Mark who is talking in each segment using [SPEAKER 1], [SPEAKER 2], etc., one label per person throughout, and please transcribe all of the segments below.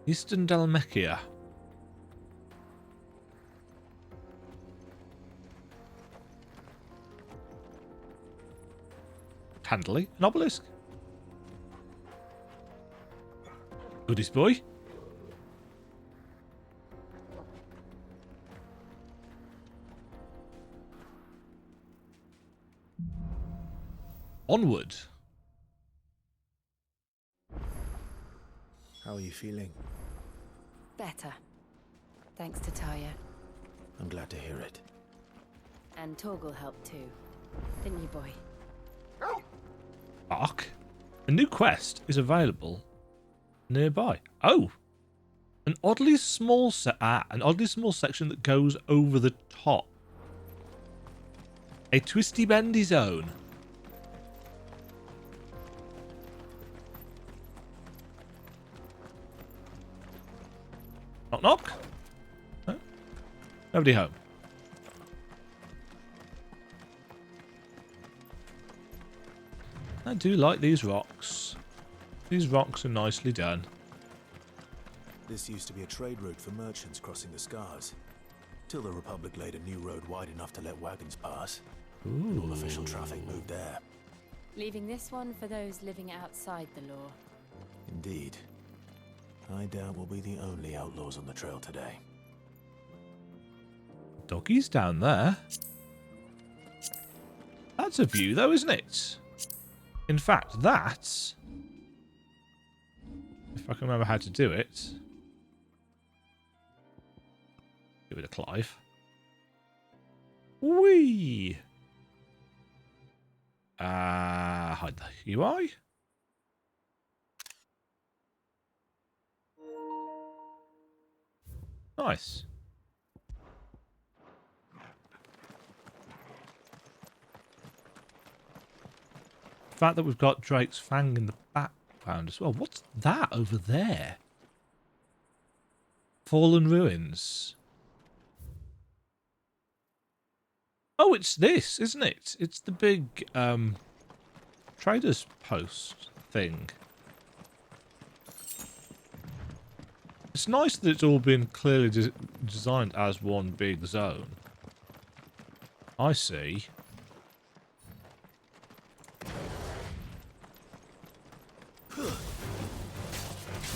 [SPEAKER 1] Eastern Dalmatia. Handily, an obelisk. Goodies boy. Onward.
[SPEAKER 2] How are you feeling?
[SPEAKER 3] Better. Thanks to Taya.
[SPEAKER 2] I'm glad to hear it.
[SPEAKER 3] And Torgal helped too. Didn't you, boy?
[SPEAKER 1] Ark. A new quest is available nearby. Oh, an oddly small section that goes over the top. A twisty bendy zone. Knock knock. Huh? Nobody home. I do like these rocks. These rocks are nicely done.
[SPEAKER 2] This used to be a trade route for merchants crossing the Scars, till the Republic laid a new road wide enough to let wagons pass. And all official traffic moved there.
[SPEAKER 3] Leaving this one for those living outside the law.
[SPEAKER 2] Indeed. I doubt we'll be the only outlaws on the trail today.
[SPEAKER 1] Doggies down there. That's a view though, isn't it? In fact, that's... if I can remember how to do it. Give it a Clive. Whee! Hide the UI. Nice. The fact that we've got Drake's Fang in the background as well. What's that over there? Fallen Ruins. Oh, it's this, isn't it? It's the big traders post thing. It's nice that it's all been clearly designed as one big zone. I see.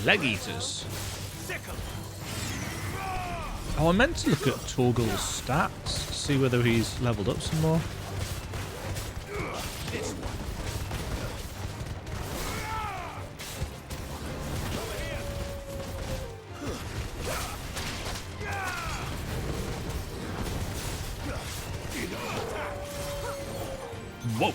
[SPEAKER 1] Leg eaters. Oh, I meant to look at Torgal's stats, see whether he's leveled up some more. Whoa!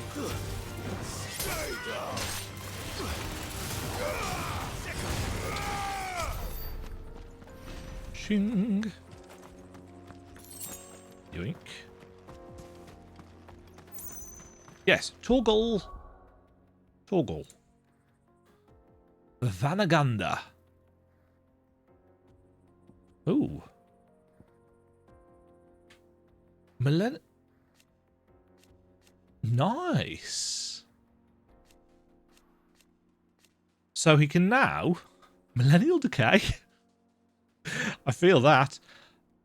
[SPEAKER 1] Shing! Yoink. Yes, Torgal. Torgal. Vanaganda. Ooh. Nice. So he can now Millennial Decay. I feel that.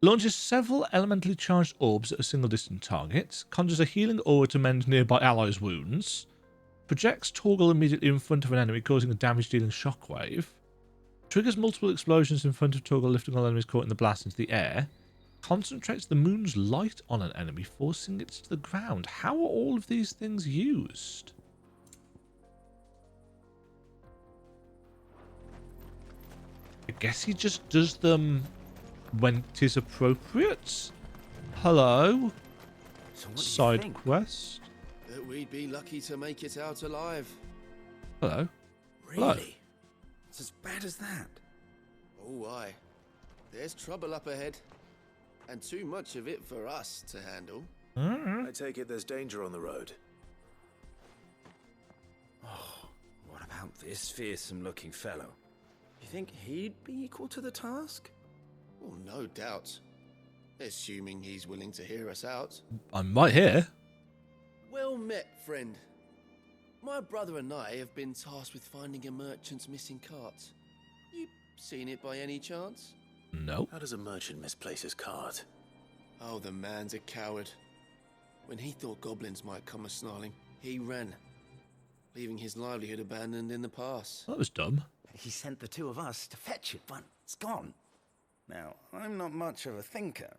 [SPEAKER 1] Launches several elementally charged orbs at a single distant target. Conjures a healing aura to mend nearby allies' wounds. Projects Torgal immediately in front of an enemy, causing a damage-dealing shockwave. Triggers multiple explosions in front of Torgal, lifting all enemies caught in the blast into the air. Concentrates the moon's light on an enemy, forcing it to the ground. How are all of these things used? I guess he just does them when it is appropriate. Hello.
[SPEAKER 4] So what do you
[SPEAKER 1] Side
[SPEAKER 4] think?
[SPEAKER 1] quest.
[SPEAKER 5] That we'd be lucky to make it out alive.
[SPEAKER 1] Hello.
[SPEAKER 4] Really?
[SPEAKER 1] Hello.
[SPEAKER 4] It's as bad as that.
[SPEAKER 5] Oh, aye. There's trouble up ahead. And too much of it for us to handle.
[SPEAKER 2] I take it there's danger on the road.
[SPEAKER 4] Oh, what about this fearsome-looking fellow? You think he'd be equal to the task?
[SPEAKER 5] Oh, no doubt. Assuming he's willing to hear us out.
[SPEAKER 1] I'm right here.
[SPEAKER 5] Well met, friend. My brother and I have been tasked with finding a merchant's missing cart. You seen it by any chance?
[SPEAKER 1] No.
[SPEAKER 2] How does a merchant misplace his cart?
[SPEAKER 5] Oh, the man's a coward. When he thought goblins might come a-snarling, he ran, leaving his livelihood abandoned in the pass.
[SPEAKER 1] That was dumb.
[SPEAKER 4] He sent the two of us to fetch it, but it's gone. Now, I'm not much of a thinker,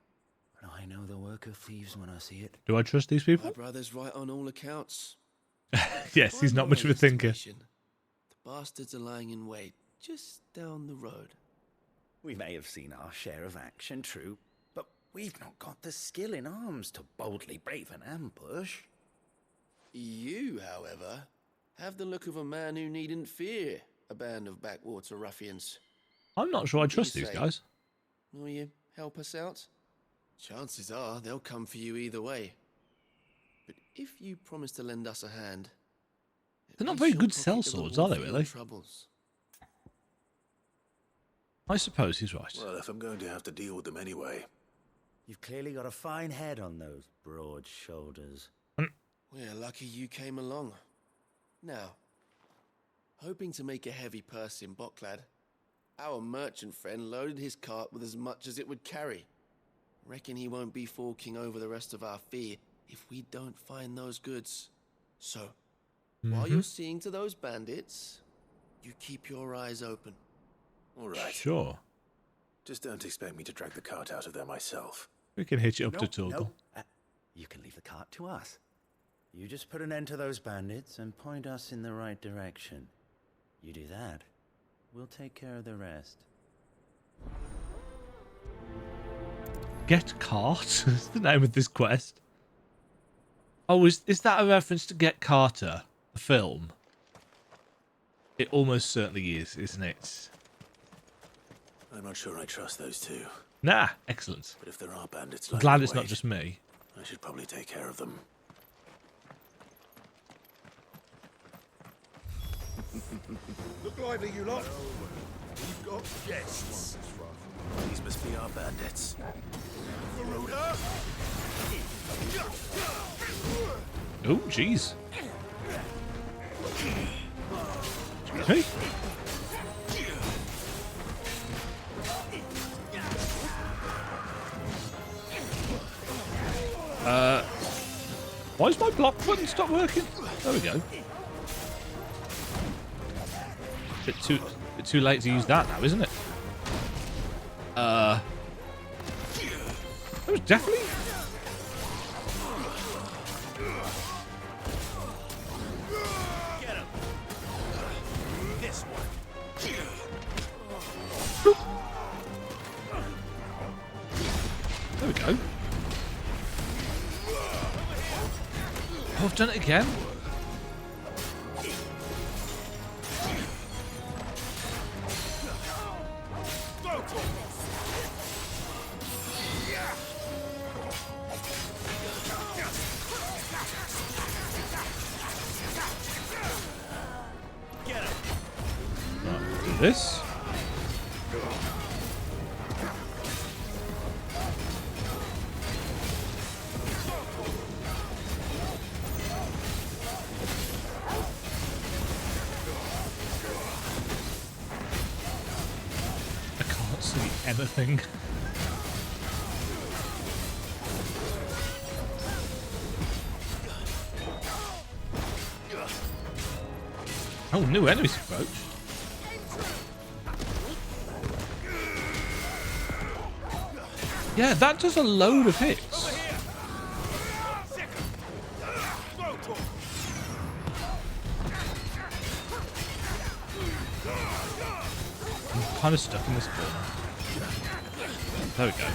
[SPEAKER 4] but I know the work of thieves when I see it.
[SPEAKER 1] Do I trust these
[SPEAKER 5] My
[SPEAKER 1] people?
[SPEAKER 5] brother's right on all accounts.
[SPEAKER 1] Yes, he's not much of a thinker.
[SPEAKER 5] The bastards are lying in wait just down the road.
[SPEAKER 4] We may have seen our share of action, true, but we've not got the skill in arms to boldly brave an ambush.
[SPEAKER 5] You, however, have the look of a man who needn't fear a band of backwater ruffians.
[SPEAKER 1] I'm not sure I
[SPEAKER 5] What do
[SPEAKER 1] trust
[SPEAKER 5] you
[SPEAKER 1] these
[SPEAKER 5] say?
[SPEAKER 1] guys.
[SPEAKER 5] Will you help us out? Chances are they'll come for you either way. But if you promise to lend us a hand, at
[SPEAKER 1] They're not
[SPEAKER 5] least
[SPEAKER 1] very
[SPEAKER 5] you'll
[SPEAKER 1] good
[SPEAKER 5] pocket
[SPEAKER 1] sell
[SPEAKER 5] the
[SPEAKER 1] swords,
[SPEAKER 5] reward
[SPEAKER 1] are they,
[SPEAKER 5] for your
[SPEAKER 1] really?
[SPEAKER 5] Troubles.
[SPEAKER 1] I suppose he's right.
[SPEAKER 2] Well, if I'm going to have to deal with them anyway.
[SPEAKER 4] You've clearly got a fine head on those broad shoulders.
[SPEAKER 5] We're lucky you came along. Now, hoping to make a heavy purse in Boklad, our merchant friend loaded his cart with as much as it would carry. Reckon he won't be forking over the rest of our fee if we don't find those goods. So, while you're seeing to those bandits, you keep your eyes open.
[SPEAKER 2] All right.
[SPEAKER 1] Sure.
[SPEAKER 2] Just don't expect me to drag the cart out of there myself.
[SPEAKER 1] We can hitch it up to Torgal.
[SPEAKER 4] No. You can leave the cart to us. You just put an end to those bandits and point us in the right direction. You do that, we'll take care of the rest.
[SPEAKER 1] Get Cart is the name of this quest. Oh, is that a reference to Get Carter, the film? It almost certainly is, isn't it?
[SPEAKER 2] I'm not sure I trust those two.
[SPEAKER 1] Nah, excellent.
[SPEAKER 2] But if there are bandits
[SPEAKER 1] I'm
[SPEAKER 2] lying
[SPEAKER 1] glad
[SPEAKER 2] in
[SPEAKER 1] it's not
[SPEAKER 2] wait,
[SPEAKER 1] just me.
[SPEAKER 2] I should probably take care of them.
[SPEAKER 6] Look lively, you lot. We've got guests.
[SPEAKER 2] These must be our bandits.
[SPEAKER 1] Oh, jeez. Excuse me? Why is my block button stop working? There we go. Bit too late to use that now, isn't it? That was definitely...
[SPEAKER 6] Get him. This one.
[SPEAKER 1] There we go. Oh, I've done it again.
[SPEAKER 6] Get him.
[SPEAKER 1] Right, do this. I can't see anything. Oh, new enemies approach. Yeah, that does a load of hits. I'm kind of stuck in this corner. There we go.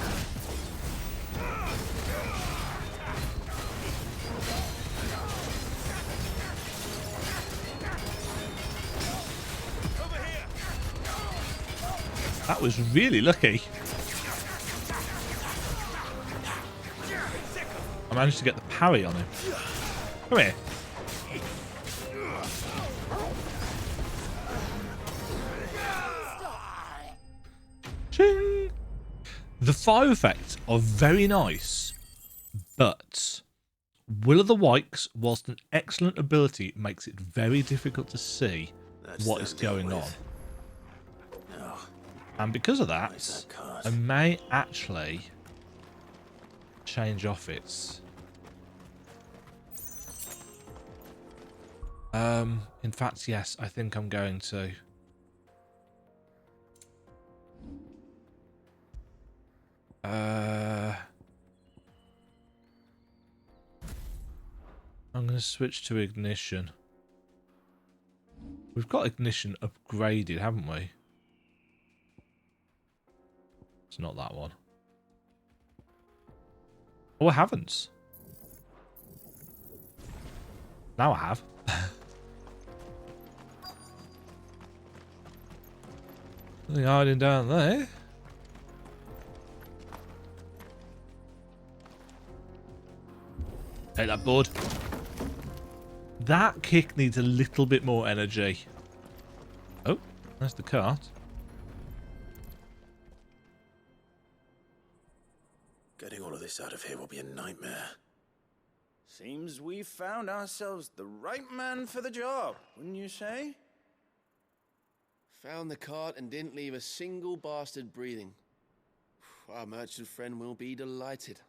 [SPEAKER 1] That was really lucky. I managed to get the parry on him. Come here. Ching! The fire effects are very nice, but Will of the Wikes, whilst an excellent ability, makes it very difficult to see
[SPEAKER 2] That's
[SPEAKER 1] what
[SPEAKER 2] them
[SPEAKER 1] is
[SPEAKER 2] dealt
[SPEAKER 1] going on.
[SPEAKER 2] with. No.
[SPEAKER 1] And because of
[SPEAKER 2] Where's
[SPEAKER 1] that,
[SPEAKER 2] that card?
[SPEAKER 1] I may actually change off its... in fact, yes, I think I'm going to. I'm going to switch to ignition. We've got ignition upgraded, haven't we? It's not that one. Oh, I haven't. Now I have. Something hiding down there. Take that board. That kick needs a little bit more energy. Oh, that's the cart.
[SPEAKER 2] Getting all of this out of here will be a nightmare.
[SPEAKER 4] Seems we've found ourselves the right man for the job, wouldn't you say?
[SPEAKER 5] Found the cart and didn't leave a single bastard breathing. Our merchant friend will be delighted.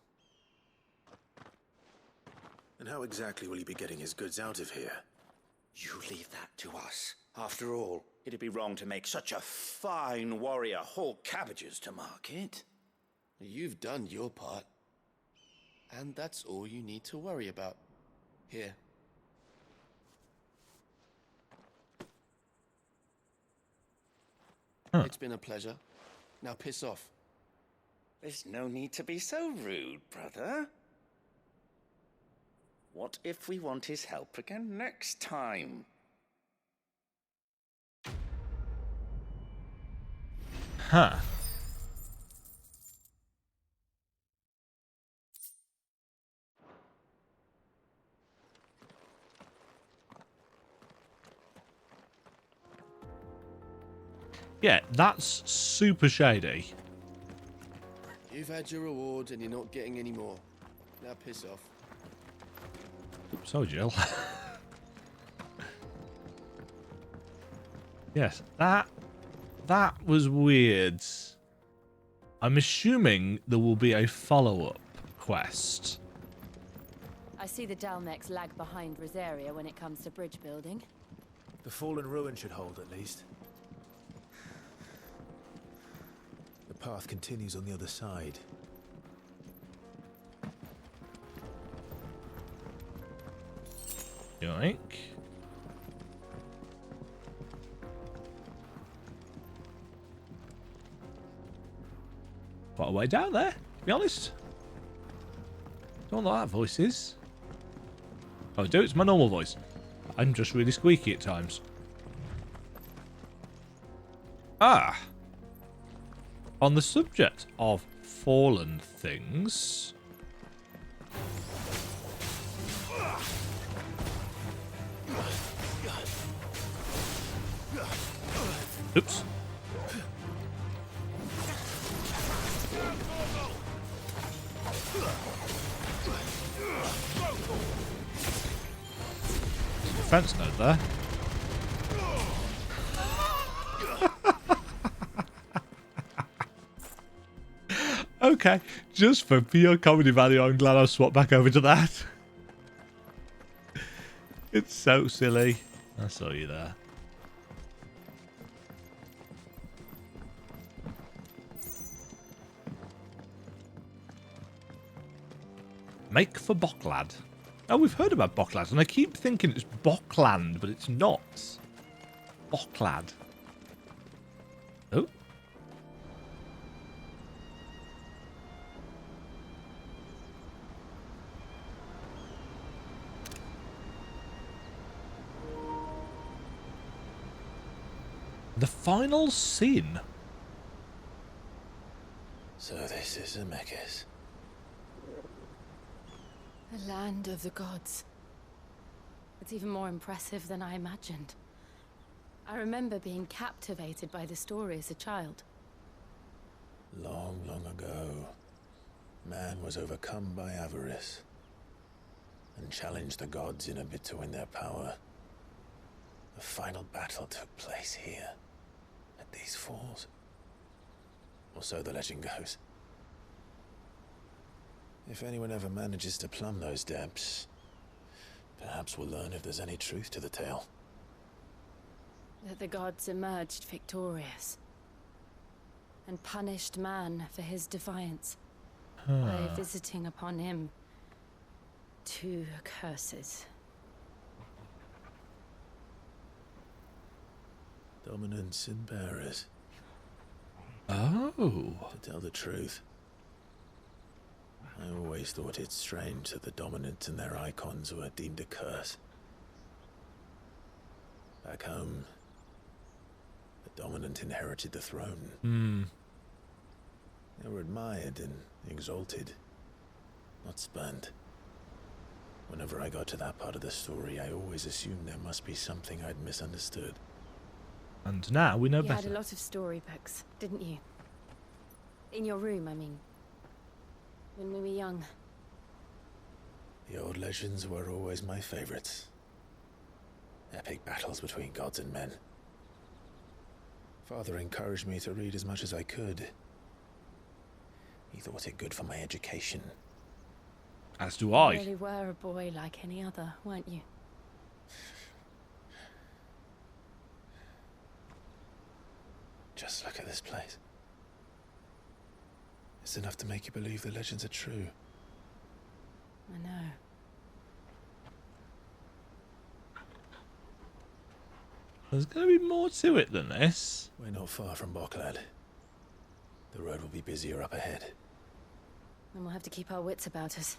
[SPEAKER 2] And how exactly will he be getting his goods out of here?
[SPEAKER 4] You leave that to us. After all, it'd be wrong to make such a fine warrior haul cabbages to market.
[SPEAKER 5] You've done your part. And that's all you need to worry about. Here.
[SPEAKER 1] Huh.
[SPEAKER 5] It's been a pleasure. Now piss off.
[SPEAKER 4] There's no need to be so rude, brother. What if we want his help again next time?
[SPEAKER 1] Huh. Yeah, that's super shady.
[SPEAKER 5] You've had your reward and you're not getting any more. Now piss off.
[SPEAKER 1] So, Jill. Yes, that was weird. I'm assuming there will be a follow-up quest.
[SPEAKER 3] I see the Dalmex lag behind Rosaria when it comes to bridge building.
[SPEAKER 2] The fallen ruin should hold, at least. The path continues on the other side.
[SPEAKER 1] Yoink. Quite a way down there, to be honest. Don't know what that voice is. Oh, I do, it's my normal voice. I'm just really squeaky at times. Ah. On the subject of fallen things... Oops. Defense node there. Okay, just for pure comedy value, I'm glad I swapped back over to that. It's so silly. I saw you there. Make for Boklad. Oh, we've heard about Boklad, and I keep thinking it's Bokland, but it's not. Boklad. Oh. The final sin.
[SPEAKER 2] So this is Zemeckis.
[SPEAKER 3] The land of the gods. It's even more impressive than I imagined. I remember being captivated by the story as a child.
[SPEAKER 2] Long, long ago, man was overcome by avarice. and challenged the gods in a bid to win their power. The final battle took place here, at these falls. Or so the legend goes. If anyone ever manages to plumb those depths, perhaps we'll learn if there's any truth to the tale.
[SPEAKER 3] That the gods emerged victorious and punished man for his defiance by visiting upon him 2 curses.
[SPEAKER 2] Dominants and bearers.
[SPEAKER 1] Oh.
[SPEAKER 2] To tell the truth, I always thought it strange that the dominants and their icons were deemed a curse. Back home, the dominant inherited the throne. They were admired and exalted, not spurned. Whenever I got to that part of the story, I always assumed there must be something I'd misunderstood.
[SPEAKER 1] And now we know
[SPEAKER 3] You
[SPEAKER 1] better.
[SPEAKER 3] had a lot of storybooks, didn't you? In your room, I mean. When we were young.
[SPEAKER 2] The old legends were always my favorites. Epic battles between gods and men. Father encouraged me to read as much as I could. He thought it good for my education.
[SPEAKER 1] As do
[SPEAKER 3] You
[SPEAKER 1] I.
[SPEAKER 3] really were a boy like any other, weren't you?
[SPEAKER 2] Just look at this place. It's enough to make you believe the legends are true.
[SPEAKER 3] I know.
[SPEAKER 1] There's going to be more to it than this.
[SPEAKER 2] We're not far from Boklad. The road will be busier up ahead.
[SPEAKER 3] And we'll have to keep our wits about us.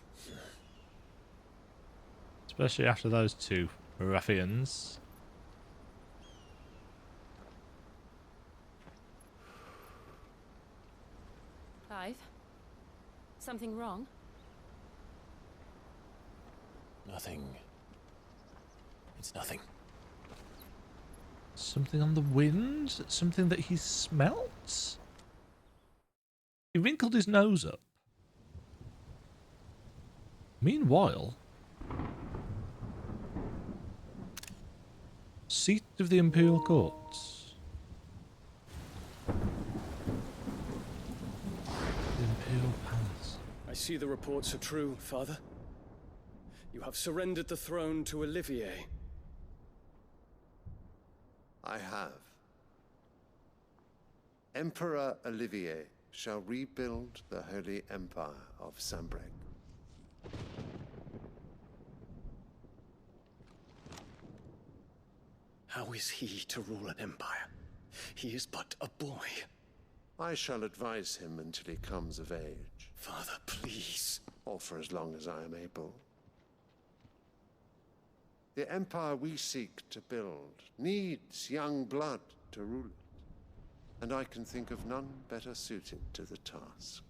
[SPEAKER 1] Especially after those 2 ruffians.
[SPEAKER 3] Clive? Something wrong?
[SPEAKER 2] Nothing. It's nothing.
[SPEAKER 1] Something on the wind? Something that he smelt? He wrinkled his nose up. Meanwhile, seat of the Imperial Court. The Imperial Palace.
[SPEAKER 7] I see the reports are true, Father. You have surrendered the throne to Olivier.
[SPEAKER 8] I have. Emperor Olivier shall rebuild the Holy Empire of Sanbreque.
[SPEAKER 7] How is he to rule an empire? He is but a boy.
[SPEAKER 8] I shall advise him until he comes of age,
[SPEAKER 7] Father, please.
[SPEAKER 8] or for as long as I am able. The empire we seek to build needs young blood to rule it, and I can think of none better suited to the task.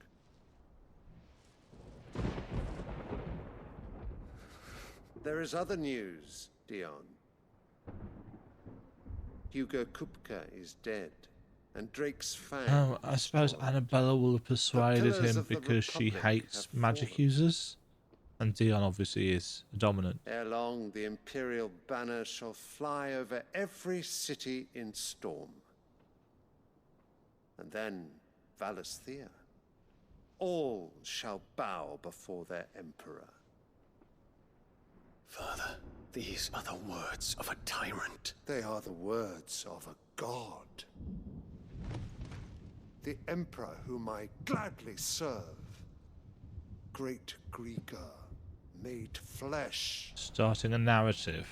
[SPEAKER 8] There is other news, Dion. Hugo Kupka is dead, and Drake's Fang.
[SPEAKER 1] Oh, I suppose
[SPEAKER 8] destroyed.
[SPEAKER 1] Annabella will have persuaded
[SPEAKER 8] pillars
[SPEAKER 1] him
[SPEAKER 8] of the
[SPEAKER 1] because she
[SPEAKER 8] Republic
[SPEAKER 1] hates
[SPEAKER 8] have
[SPEAKER 1] magic
[SPEAKER 8] fallen.
[SPEAKER 1] users. And Dion obviously is dominant.
[SPEAKER 8] Ere long, the Imperial banner shall fly over every city in Storm. And then Valisthea. All shall bow before their Emperor.
[SPEAKER 7] Father, these are the words of a tyrant.
[SPEAKER 8] They are the words of a god. The Emperor whom I gladly serve. Great Grieger, made flesh.
[SPEAKER 1] Starting a narrative.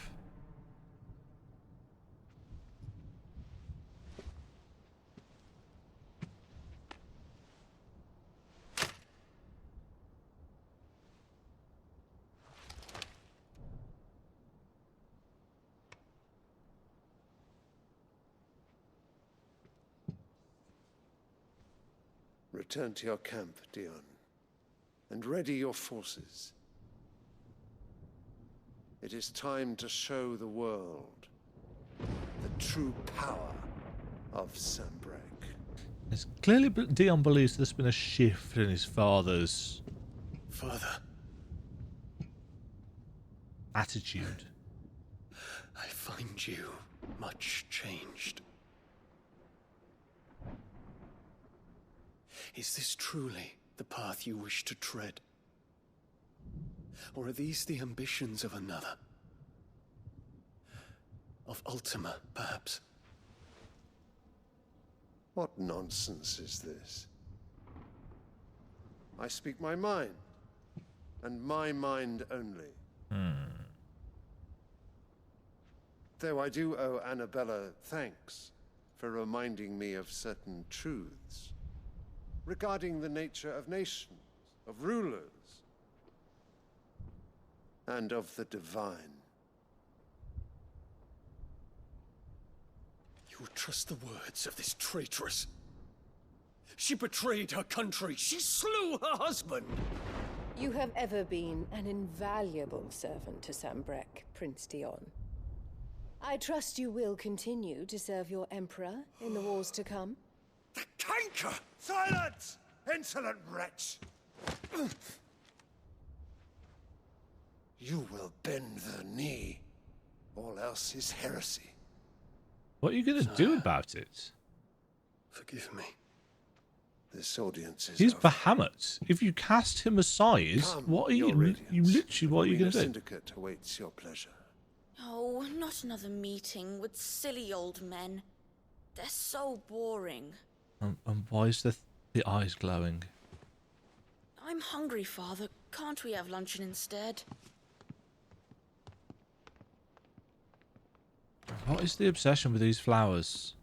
[SPEAKER 8] Return to your camp, Dion, and ready your forces. It is time to show the world the true power of Sanbreque.
[SPEAKER 1] It's clearly Dion believes there's been a shift in his father's.
[SPEAKER 7] Father,
[SPEAKER 1] attitude.
[SPEAKER 7] I find you much changed. Is this truly the path you wish to tread? Or are these the ambitions of another? Of Ultima, perhaps?
[SPEAKER 8] What nonsense is this? I speak my mind, and my mind only. Though I do owe Annabella thanks for reminding me of certain truths regarding the nature of nations, of rulers, and of the divine.
[SPEAKER 7] You would trust the words of this traitress? She betrayed her country. She slew her husband.
[SPEAKER 9] You have ever been an invaluable servant to Sambrek, Prince Dion. I trust you will continue to serve your Emperor in the wars to come.
[SPEAKER 8] The canker! Silence! Insolent wretch! You will bend the knee. All else is heresy.
[SPEAKER 1] What are you going to do about it?
[SPEAKER 7] Forgive me.
[SPEAKER 8] This audience is
[SPEAKER 1] He's
[SPEAKER 8] over.
[SPEAKER 1] Bahamut. If you cast him aside,
[SPEAKER 8] Come,
[SPEAKER 1] what are
[SPEAKER 8] your
[SPEAKER 1] you?
[SPEAKER 8] radiance.
[SPEAKER 1] You literally, what are you
[SPEAKER 8] The
[SPEAKER 1] going to do?
[SPEAKER 8] syndicate awaits your pleasure.
[SPEAKER 10] Oh, not another meeting with silly old men. They're so boring.
[SPEAKER 1] And why is the eyes glowing?
[SPEAKER 10] I'm hungry, Father. Can't we have luncheon instead?
[SPEAKER 1] What is the obsession with these flowers?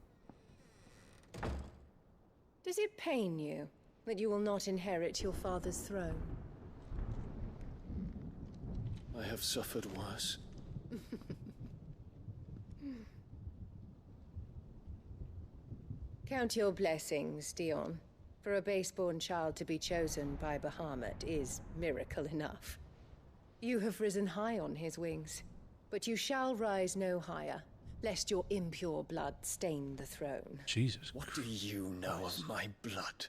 [SPEAKER 9] Does it pain you that you will not inherit your father's throne?
[SPEAKER 7] I have suffered worse.
[SPEAKER 9] Count your blessings, Dion. For a base-born child to be chosen by Bahamut is miracle enough. You have risen high on his wings, but you shall rise no higher, lest your impure blood stain the throne.
[SPEAKER 1] Jesus.
[SPEAKER 7] What do you know of my blood?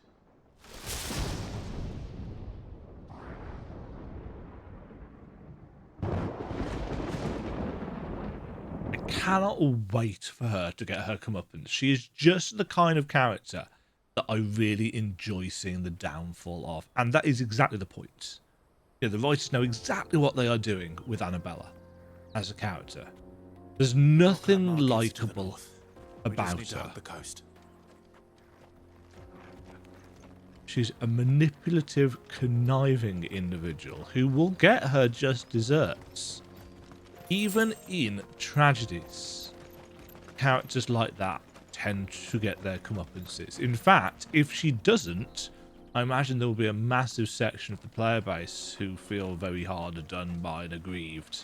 [SPEAKER 1] I cannot wait for her to get her comeuppance. She is just the kind of character that I really enjoy seeing the downfall of. And that is exactly the point. Yeah, the writers know exactly what they are doing with Annabella as a character. There's nothing likeable about her.
[SPEAKER 6] The coast.
[SPEAKER 1] She's a manipulative, conniving individual who will get her just desserts. Even in tragedies, characters like that tend to get their comeuppances. In fact, if she doesn't, I imagine there will be a massive section of the player base who feel very hard done by and aggrieved.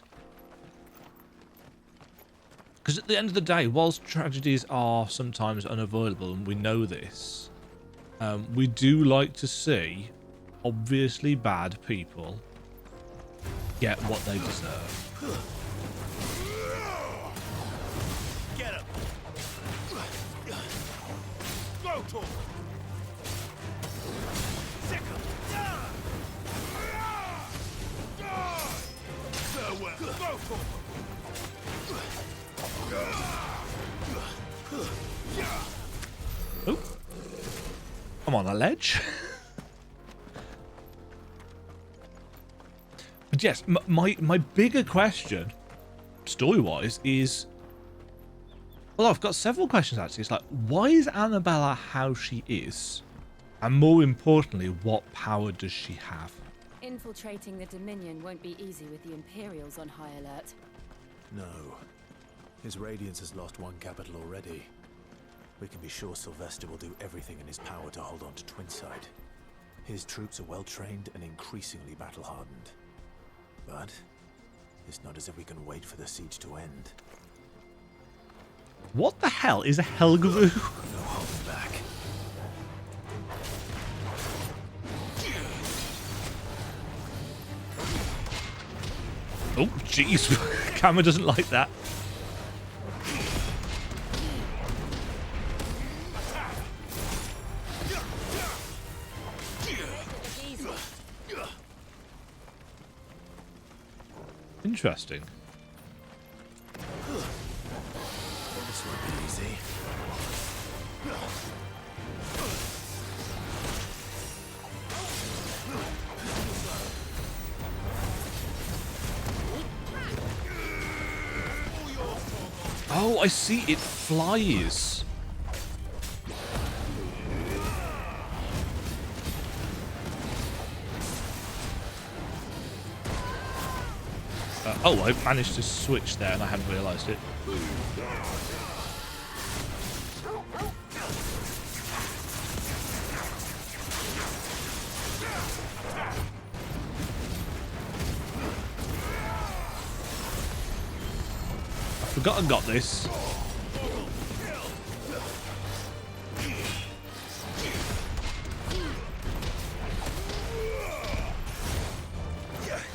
[SPEAKER 1] Because at the end of the day, whilst tragedies are sometimes unavoidable, and we know this, we do like to see obviously bad people get what they deserve.
[SPEAKER 6] Get him! Go to him! Sick him! Farewell! Go to him!
[SPEAKER 1] Oh, I'm on a ledge. But yes, my bigger question, story-wise, is... Well, I've got several questions, actually. It's like, why is Annabella how she is? And more importantly, what power does she have?
[SPEAKER 3] Infiltrating the Dominion won't be easy with the Imperials on high alert.
[SPEAKER 6] No. His Radiance has lost one capital already. We can be sure Sylvester will do everything in his power to hold on to Twinside. His troops are well trained and increasingly battle-hardened. But it's not as if we can wait for the siege to end.
[SPEAKER 1] What the hell is a Helgru?
[SPEAKER 6] No holding back.
[SPEAKER 1] Oh, jeez. Camera doesn't like that. Interesting.
[SPEAKER 6] This won't be easy.
[SPEAKER 1] Oh, I see. It flies. Oh, I managed to switch there and I hadn't realised it. I forgot I got this.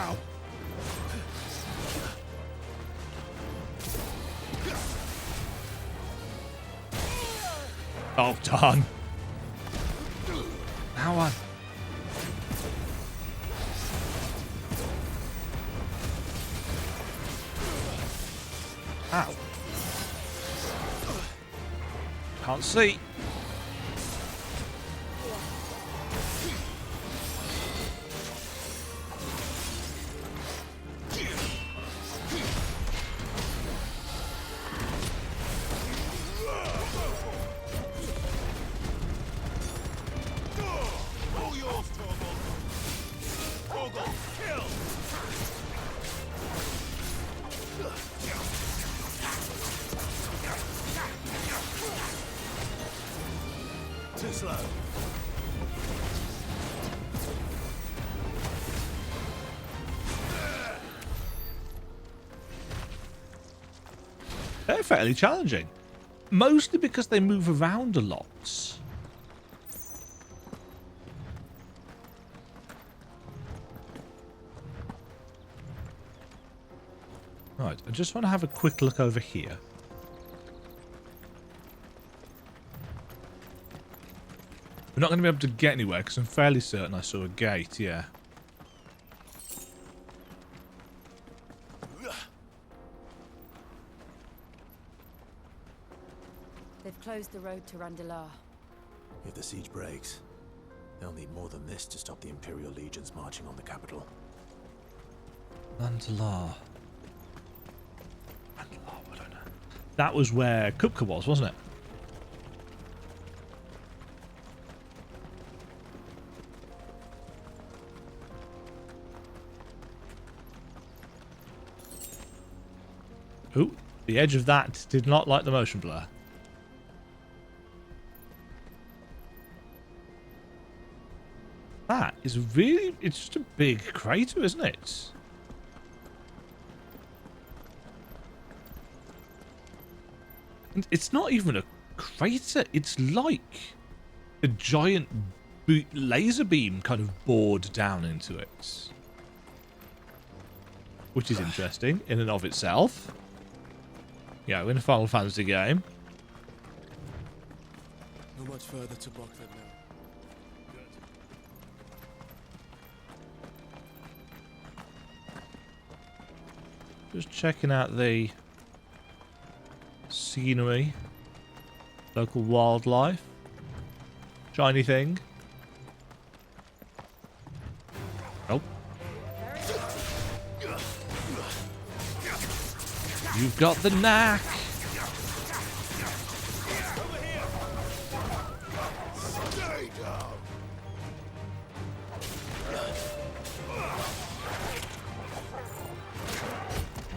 [SPEAKER 1] Ow. Oh, darn. How on? Ow. Can't see.
[SPEAKER 6] Too slow.
[SPEAKER 1] They're fairly challenging. Mostly because they move around a lot. Right, I just want to have a quick look over here. We're not going to be able to get anywhere because I'm fairly certain I saw a gate, yeah.
[SPEAKER 3] They've closed the road to Randalar.
[SPEAKER 6] If the siege breaks, they'll need more than this to stop the Imperial legions marching on the capital.
[SPEAKER 1] Randalar. Randalar, I don't know. That was where Kupka was, wasn't it? Ooh, the edge of that did not like the motion blur. That is really... It's just a big crater, isn't it? And it's not even a crater. It's like a giant laser beam kind of bored down into it. Which is interesting in and of itself. Yeah, in a Final Fantasy game.
[SPEAKER 5] Not much further to Boklad now.
[SPEAKER 1] Just checking out the scenery, local wildlife, shiny thing. Oh. You've got the knack.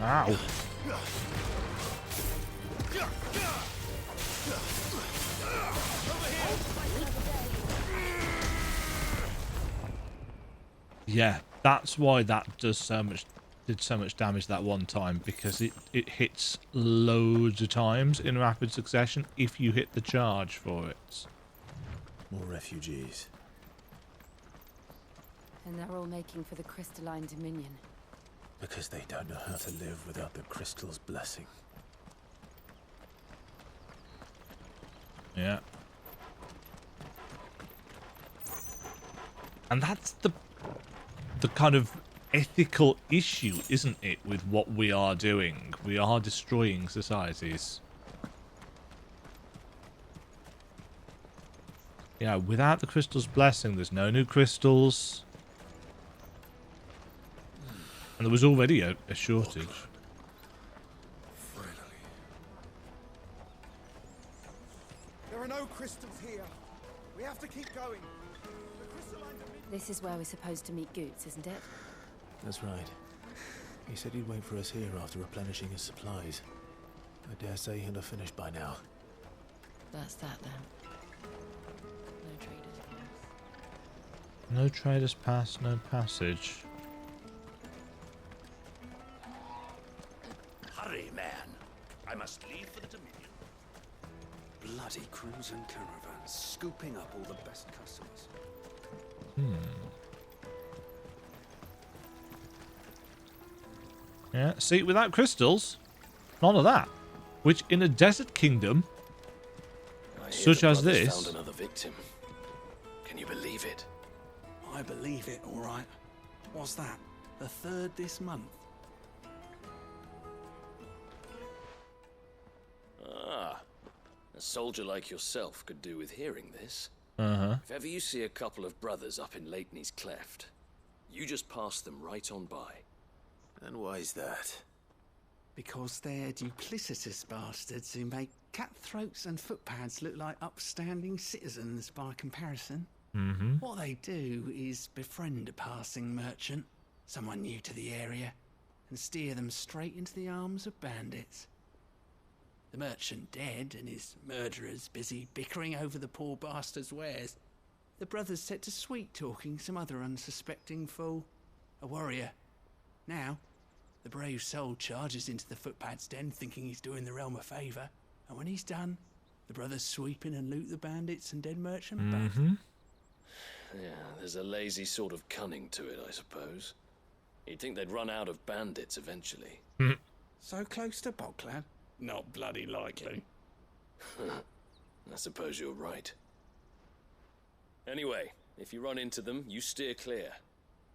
[SPEAKER 1] Ow. Yeah, that's why that does so much, did so much damage that one time, because it hits loads of times in rapid succession if you hit the charge for it.
[SPEAKER 6] More refugees.
[SPEAKER 3] And they're all making for the crystalline dominion.
[SPEAKER 6] Because they don't know how to live without the crystal's blessing.
[SPEAKER 1] Yeah. And that's the kind of ethical issue, isn't it, with what we are doing? We are destroying societies. Yeah, without the crystal's blessing, there's no new crystals. And there was already a shortage.
[SPEAKER 11] There are no crystals here. We have to keep going.
[SPEAKER 3] This is where we're supposed to meet Goetz, isn't it?
[SPEAKER 6] That's right. He said he'd wait for us here after replenishing his supplies. I dare say he'll have finished by now.
[SPEAKER 3] That's that then. No traders pass.
[SPEAKER 1] No traders pass, no passage.
[SPEAKER 7] Hurry, man. I must leave for the Dominion. Bloody crews and caravans, scooping up all the best customers.
[SPEAKER 1] Yeah, see, without crystals, none of that. Which, in a desert kingdom, such as this...
[SPEAKER 7] found another victim. Can you believe it?
[SPEAKER 12] I believe it, all right. What's that? The third this month?
[SPEAKER 7] Ah, a soldier like yourself could do with hearing this. If ever you see a couple of brothers up in Leitney's Cleft, you just pass them right on by.
[SPEAKER 2] And why is that?
[SPEAKER 12] Because they're duplicitous bastards who make cutthroats and footpads look like upstanding citizens by comparison. What they do is befriend a passing merchant, someone new to the area, and steer them straight into the arms of bandits. The merchant dead and his murderers busy bickering over the poor bastard's wares. The brothers set to sweet-talking some other unsuspecting fool, a warrior. Now, the brave soul charges into the footpad's den thinking he's doing the realm a favour, and when he's done, the brothers sweep in and loot the bandits and dead merchant both.
[SPEAKER 7] Yeah, there's a lazy sort of cunning to it, I suppose. You'd think they'd run out of bandits eventually.
[SPEAKER 12] So close to Boklad? Not bloody likely.
[SPEAKER 7] I suppose you're right. Anyway, if you run into them, you steer clear.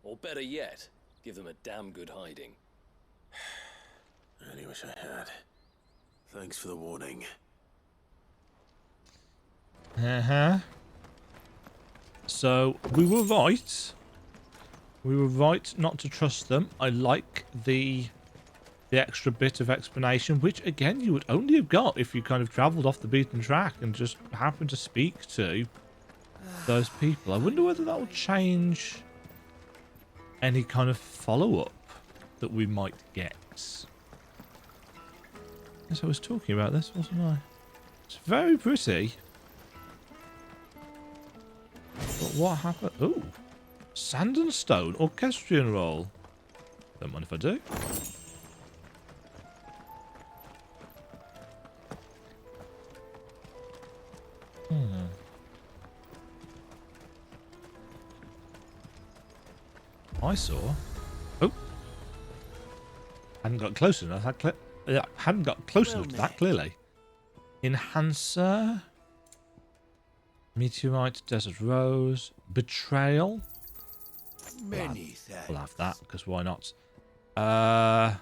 [SPEAKER 7] Or better yet, give them a damn good hiding.
[SPEAKER 2] I really wish I had. Thanks for the warning.
[SPEAKER 1] So, we were right. We were right not to trust them. I like the extra bit of explanation, which, again, you would only have got if you kind of travelled off the beaten track and just happened to speak to those people. I wonder whether that will change any kind of follow-up that we might get. Yes, I was talking about this, wasn't I? It's very pretty. But what happened? Oh, sand and stone orchestrion roll. Don't mind if I do. I saw. Oh, hadn't got close enough. Hadn't got close enough to that. Clearly, enhancer, meteorite, desert rose, betrayal.
[SPEAKER 2] Many thanks.
[SPEAKER 1] We'll have that because why not? Buy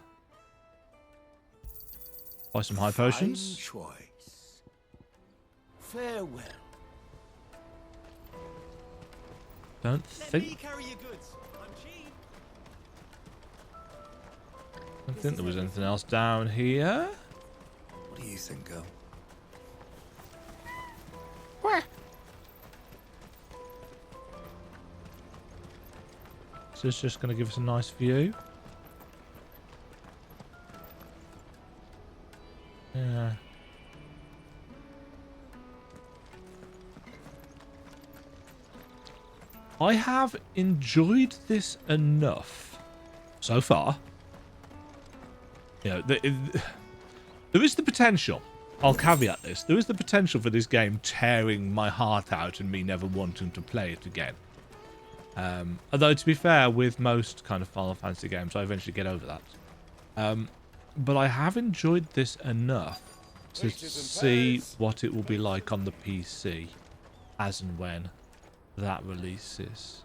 [SPEAKER 1] some high potions.
[SPEAKER 2] Choice. Farewell.
[SPEAKER 1] Don't think. I don't think there was anything else down here.
[SPEAKER 2] What do you think, girl?
[SPEAKER 1] So it's just going to give us a nice view. Yeah. I have enjoyed this enough so far. You know, there is the potential. I'll caveat this. There is the potential for this game tearing my heart out and me never wanting to play it again. Although, to be fair, with most kind of Final Fantasy games, I eventually get over that. But I have enjoyed this enough to see what it will be like on the PC as and when that releases.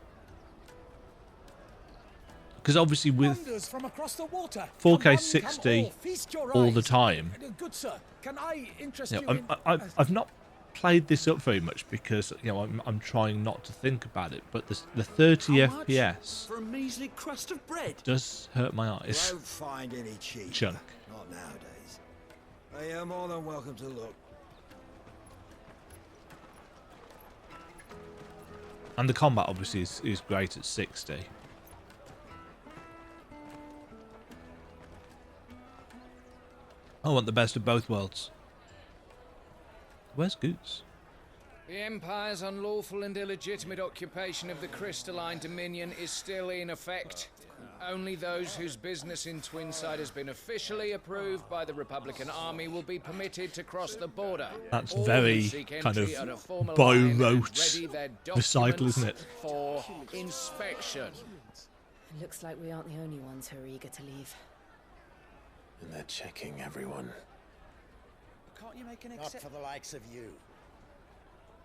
[SPEAKER 1] Because obviously with
[SPEAKER 11] Wonders from across the water.
[SPEAKER 1] 4K
[SPEAKER 11] Come on,
[SPEAKER 1] 60
[SPEAKER 11] come all, feast your
[SPEAKER 1] all the
[SPEAKER 11] eyes.
[SPEAKER 1] time.
[SPEAKER 11] Good sir, can I interest
[SPEAKER 1] You
[SPEAKER 11] you
[SPEAKER 1] know,
[SPEAKER 11] in...
[SPEAKER 1] I've not played this up very much because I'm trying not to think about it, but the 30
[SPEAKER 13] How much
[SPEAKER 1] FPS
[SPEAKER 13] for a measly crust of bread?
[SPEAKER 1] does hurt my eyes.
[SPEAKER 14] Won't find any cheap.
[SPEAKER 1] Chunk.
[SPEAKER 14] Not nowadays. But you're more than welcome to look.
[SPEAKER 1] And the combat obviously is great at 60. I want the best of both worlds. Where's Goetz?
[SPEAKER 15] The Empire's unlawful and illegitimate occupation of the crystalline dominion is still in effect. Only those whose business in Twinside has been officially approved by the Republican Army will be permitted to cross the border.
[SPEAKER 1] That's
[SPEAKER 15] All
[SPEAKER 1] very
[SPEAKER 15] who seek
[SPEAKER 1] kind
[SPEAKER 15] entry
[SPEAKER 1] of
[SPEAKER 15] at a formal
[SPEAKER 1] Bo
[SPEAKER 15] line and
[SPEAKER 1] wrote
[SPEAKER 15] ready their
[SPEAKER 1] recital, isn't
[SPEAKER 15] documents
[SPEAKER 1] it?
[SPEAKER 15] For inspection.
[SPEAKER 3] It looks like we aren't the only ones who are eager to leave.
[SPEAKER 2] And they're checking everyone.
[SPEAKER 11] Can't you make an
[SPEAKER 14] Not for the likes of you.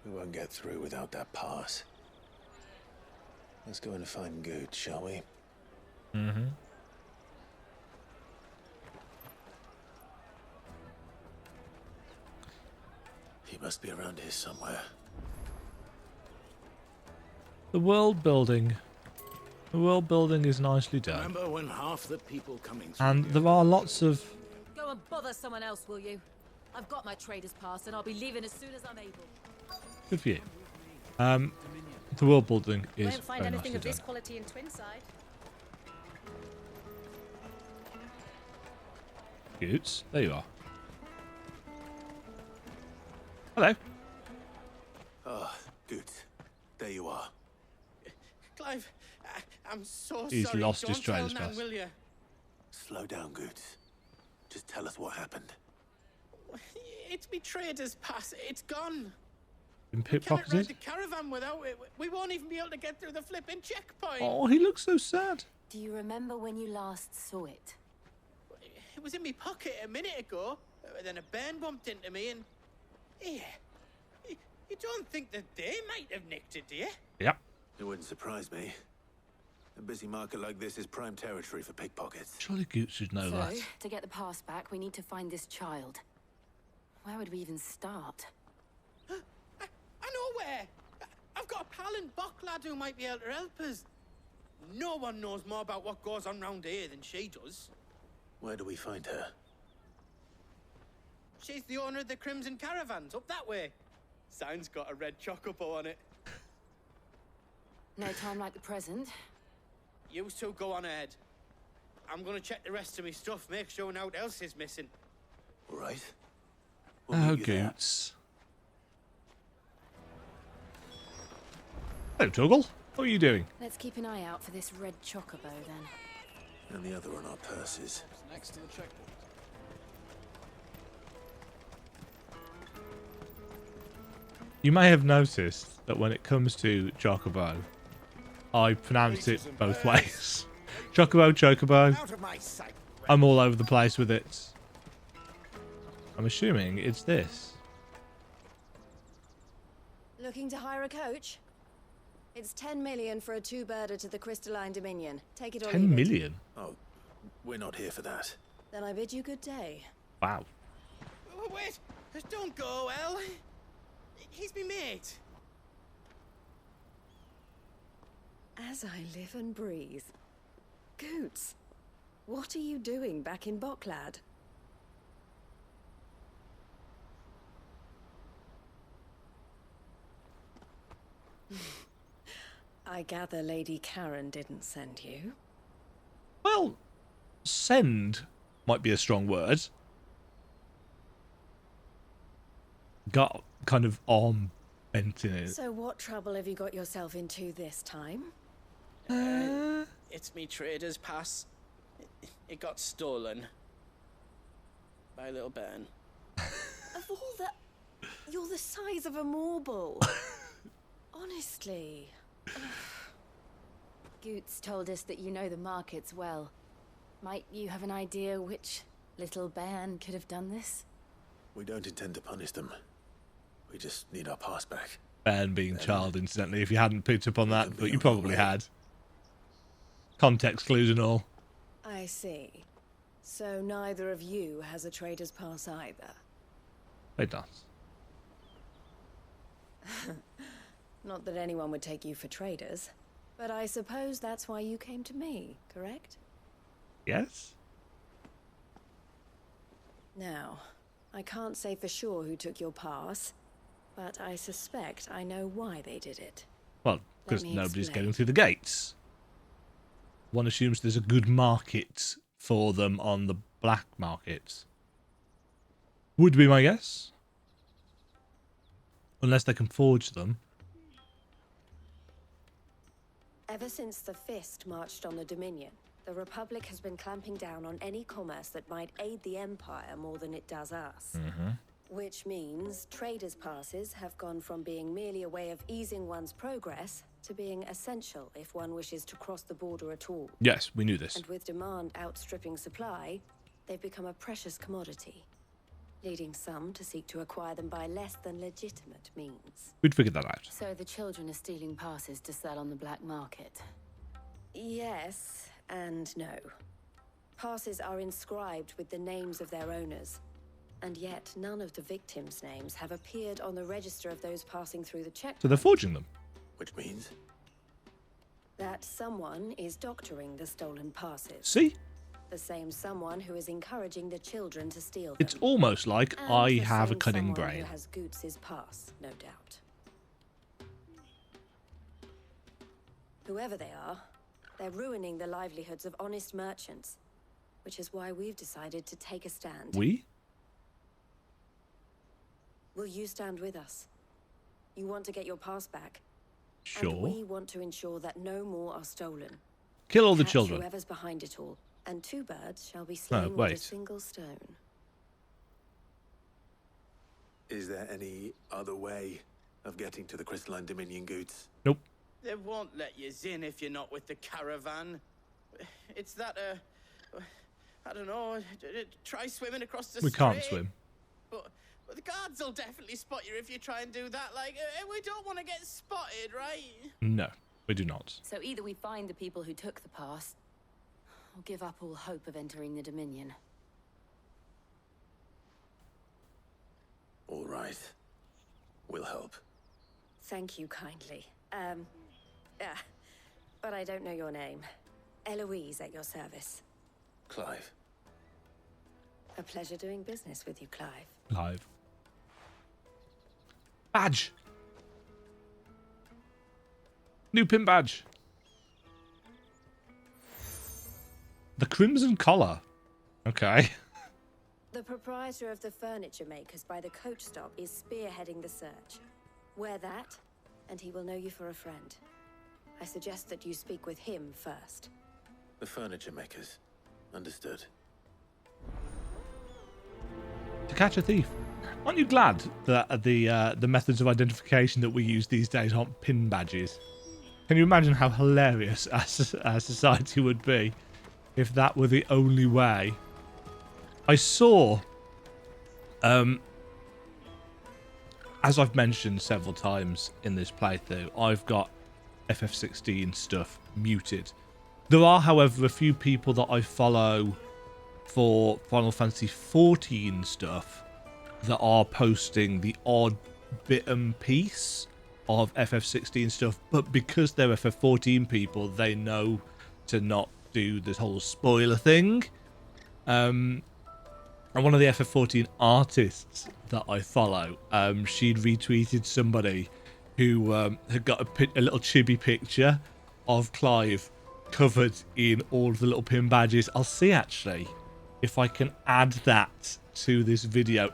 [SPEAKER 2] We won't get through without that pass. Let's go and find Goetz, shall we?
[SPEAKER 1] Mm-hmm.
[SPEAKER 2] He must be around here somewhere.
[SPEAKER 1] The world building. The world building is nicely done.
[SPEAKER 13] Remember when half the people coming through
[SPEAKER 1] And there are lots of...
[SPEAKER 16] Go and bother someone else, will you? I've got my trader's pass and I'll be leaving as soon as I'm able.
[SPEAKER 1] Good for you. The world building is
[SPEAKER 16] Won't find
[SPEAKER 1] very
[SPEAKER 16] anything
[SPEAKER 1] nicely
[SPEAKER 16] of this
[SPEAKER 1] done.
[SPEAKER 16] quality in Twinside.
[SPEAKER 1] Goetz, there you are. Hello.
[SPEAKER 6] Ah, Goetz. There you are.
[SPEAKER 5] Clive, I'm so
[SPEAKER 1] He's
[SPEAKER 5] sorry.
[SPEAKER 1] lost his
[SPEAKER 5] Don't tell
[SPEAKER 1] trader's
[SPEAKER 5] Nan,
[SPEAKER 1] pass.
[SPEAKER 5] will you?
[SPEAKER 6] Slow down, Goetz. Just tell us what happened.
[SPEAKER 5] It's me trader's pass. It's gone.
[SPEAKER 1] Been
[SPEAKER 5] Can't ride
[SPEAKER 1] pickpocketed?
[SPEAKER 5] the caravan without it. We won't even be able to get through the flipping checkpoint.
[SPEAKER 1] Oh, he looks so sad.
[SPEAKER 3] Do you remember when you last saw it?
[SPEAKER 5] It was in my pocket a minute ago. Then a bairn bumped into me and... Yeah. You don't think that they might have nicked it, do you?
[SPEAKER 1] Yep.
[SPEAKER 6] It wouldn't surprise me. A busy market like this is prime territory for pickpockets.
[SPEAKER 1] Surely Goetz should know
[SPEAKER 3] So,
[SPEAKER 1] that.
[SPEAKER 3] to get the pass back, we need to find this child. Where would we even start?
[SPEAKER 5] I know where. I've got a pal in Boklad who might be able to help us. No one knows more about what goes on round here than she does.
[SPEAKER 2] Where do we find her?
[SPEAKER 5] She's the owner of the Crimson Caravans, up that way. Sign's got a red chocobo on it.
[SPEAKER 3] No time like the present.
[SPEAKER 5] You two go on ahead. I'm gonna check the rest of my stuff, make sure no one else is missing.
[SPEAKER 6] All right.
[SPEAKER 1] Oh, Goetz. Hello, Toggle. What are you doing?
[SPEAKER 3] Let's keep an eye out for this red chocobo, then.
[SPEAKER 6] And the other on our purses.
[SPEAKER 11] Next to the checkpoint.
[SPEAKER 1] You may have noticed that when it comes to Chocobo, I pronounce it both ways. Chocobo, Chocobo.
[SPEAKER 14] Out of my sight.
[SPEAKER 1] I'm all over the place with it. I'm assuming it's this.
[SPEAKER 9] Looking to hire a coach? It's 10 million for a two-birder to the Crystalline Dominion. Take it or
[SPEAKER 1] 10
[SPEAKER 9] leave it.
[SPEAKER 1] million?
[SPEAKER 6] Oh, we're not here for that.
[SPEAKER 9] Then I bid you good day.
[SPEAKER 1] Wow.
[SPEAKER 5] Wait, don't go, El. He's me mate.
[SPEAKER 9] As I live and breathe. Goetz, what are you doing back in Boklad? I gather Lady Karen didn't send you.
[SPEAKER 1] Well, send might be a strong word. Got kind of arm bent in it.
[SPEAKER 9] So what trouble have you got yourself into this time?
[SPEAKER 5] It's me trader's pass. It got stolen. By a little bairn.
[SPEAKER 9] Of all the... You're the size of a marble. Honestly.
[SPEAKER 3] Goetz told us that you know the markets well. Might you have an idea which little bairn could have done this?
[SPEAKER 2] We don't intend to punish them. We just need our pass back.
[SPEAKER 1] Bairn being child, incidentally, if you hadn't picked up on that, but you probably had. Context clues and all.
[SPEAKER 9] I see. So neither of you has a trader's pass either.
[SPEAKER 1] It does.
[SPEAKER 9] Not that anyone would take you for traders, but I suppose that's why you came to me, correct?
[SPEAKER 1] Yes?
[SPEAKER 9] Now, I can't say for sure who took your pass, but I suspect I know why they did it.
[SPEAKER 1] Well, because
[SPEAKER 9] Let me
[SPEAKER 1] nobody's
[SPEAKER 9] explain.
[SPEAKER 1] getting through the gates. One assumes there's a good market for them on the black markets. Would be my guess. Unless they can forge them.
[SPEAKER 17] Ever since the Fist marched on the Dominion, the Republic has been clamping down on any commerce that might aid the Empire more than it does us. Which means traders' passes have gone from being merely a way of easing one's progress to being essential if one wishes to cross the border at all.
[SPEAKER 1] Yes, we knew this.
[SPEAKER 17] And with demand outstripping supply, they've become a precious commodity, leading some to seek to acquire them by less than legitimate means.
[SPEAKER 1] We'd figured that out.
[SPEAKER 3] So the children are stealing passes to sell on the black market.
[SPEAKER 17] Yes and no. Passes are inscribed with the names of their owners, and yet none of the victims' names have appeared on the register of those passing through the check.
[SPEAKER 1] So they're forging them.
[SPEAKER 2] Which means?
[SPEAKER 17] That someone is doctoring the stolen passes.
[SPEAKER 1] See?
[SPEAKER 17] The same someone who is encouraging the children to steal them.
[SPEAKER 1] It's almost like
[SPEAKER 17] And
[SPEAKER 1] I
[SPEAKER 17] the
[SPEAKER 1] have a
[SPEAKER 17] same
[SPEAKER 1] cunning
[SPEAKER 17] someone
[SPEAKER 1] brain.
[SPEAKER 17] Who has Goetz's pass, no doubt. Whoever they are, they're ruining the livelihoods of honest merchants, which is why we've decided to take a stand.
[SPEAKER 1] We?
[SPEAKER 17] Will you stand with us? You want to get your pass back?
[SPEAKER 1] Sure.
[SPEAKER 17] And we want to ensure that no more are stolen.
[SPEAKER 1] Kill all the
[SPEAKER 17] Catch
[SPEAKER 1] children.
[SPEAKER 17] Whoever's behind it all, and 2 birds shall be slain with a
[SPEAKER 1] wait.
[SPEAKER 17] single stone.
[SPEAKER 6] Is there any other way of getting to the Crystalline Dominion, Goetz?
[SPEAKER 1] Nope.
[SPEAKER 18] They won't let you in if you're not with the caravan. It's that, I don't know, try swimming across the
[SPEAKER 1] We
[SPEAKER 18] street.
[SPEAKER 1] can't swim.
[SPEAKER 18] But the guards will definitely spot you if you try and do that. Like, we don't want to get spotted, right?
[SPEAKER 1] No, we do not.
[SPEAKER 3] So either we find the people who took the pass, or give up all hope of entering the Dominion.
[SPEAKER 6] All right. We'll help.
[SPEAKER 17] Thank you kindly. But I don't know your name. Eloise at your service.
[SPEAKER 6] Clive.
[SPEAKER 17] A pleasure doing business with you, Clive.
[SPEAKER 1] Live. Badge. New pin badge. The Crimson Collar. Okay.
[SPEAKER 17] The proprietor of the furniture makers by the coach stop is spearheading the search. Wear that, and he will know you for a friend. I suggest that you speak with him first.
[SPEAKER 6] The furniture makers. Understood.
[SPEAKER 1] To catch a thief. Aren't you glad that the methods of identification that we use these days aren't pin badges? Can you imagine how hilarious our society would be if that were the only way? I saw, as I've mentioned several times in this playthrough, I've got FF16 stuff muted. There are, however, a few people that I follow for Final Fantasy XIV stuff that are posting the odd bit and piece of FF16 stuff, but because they're FF14 people, they know to not do this whole spoiler thing. And one of the FF14 artists that I follow, she'd retweeted somebody who had got a little chibi picture of Clive covered in all of the little pin badges. I'll see actually if I can add that to this video.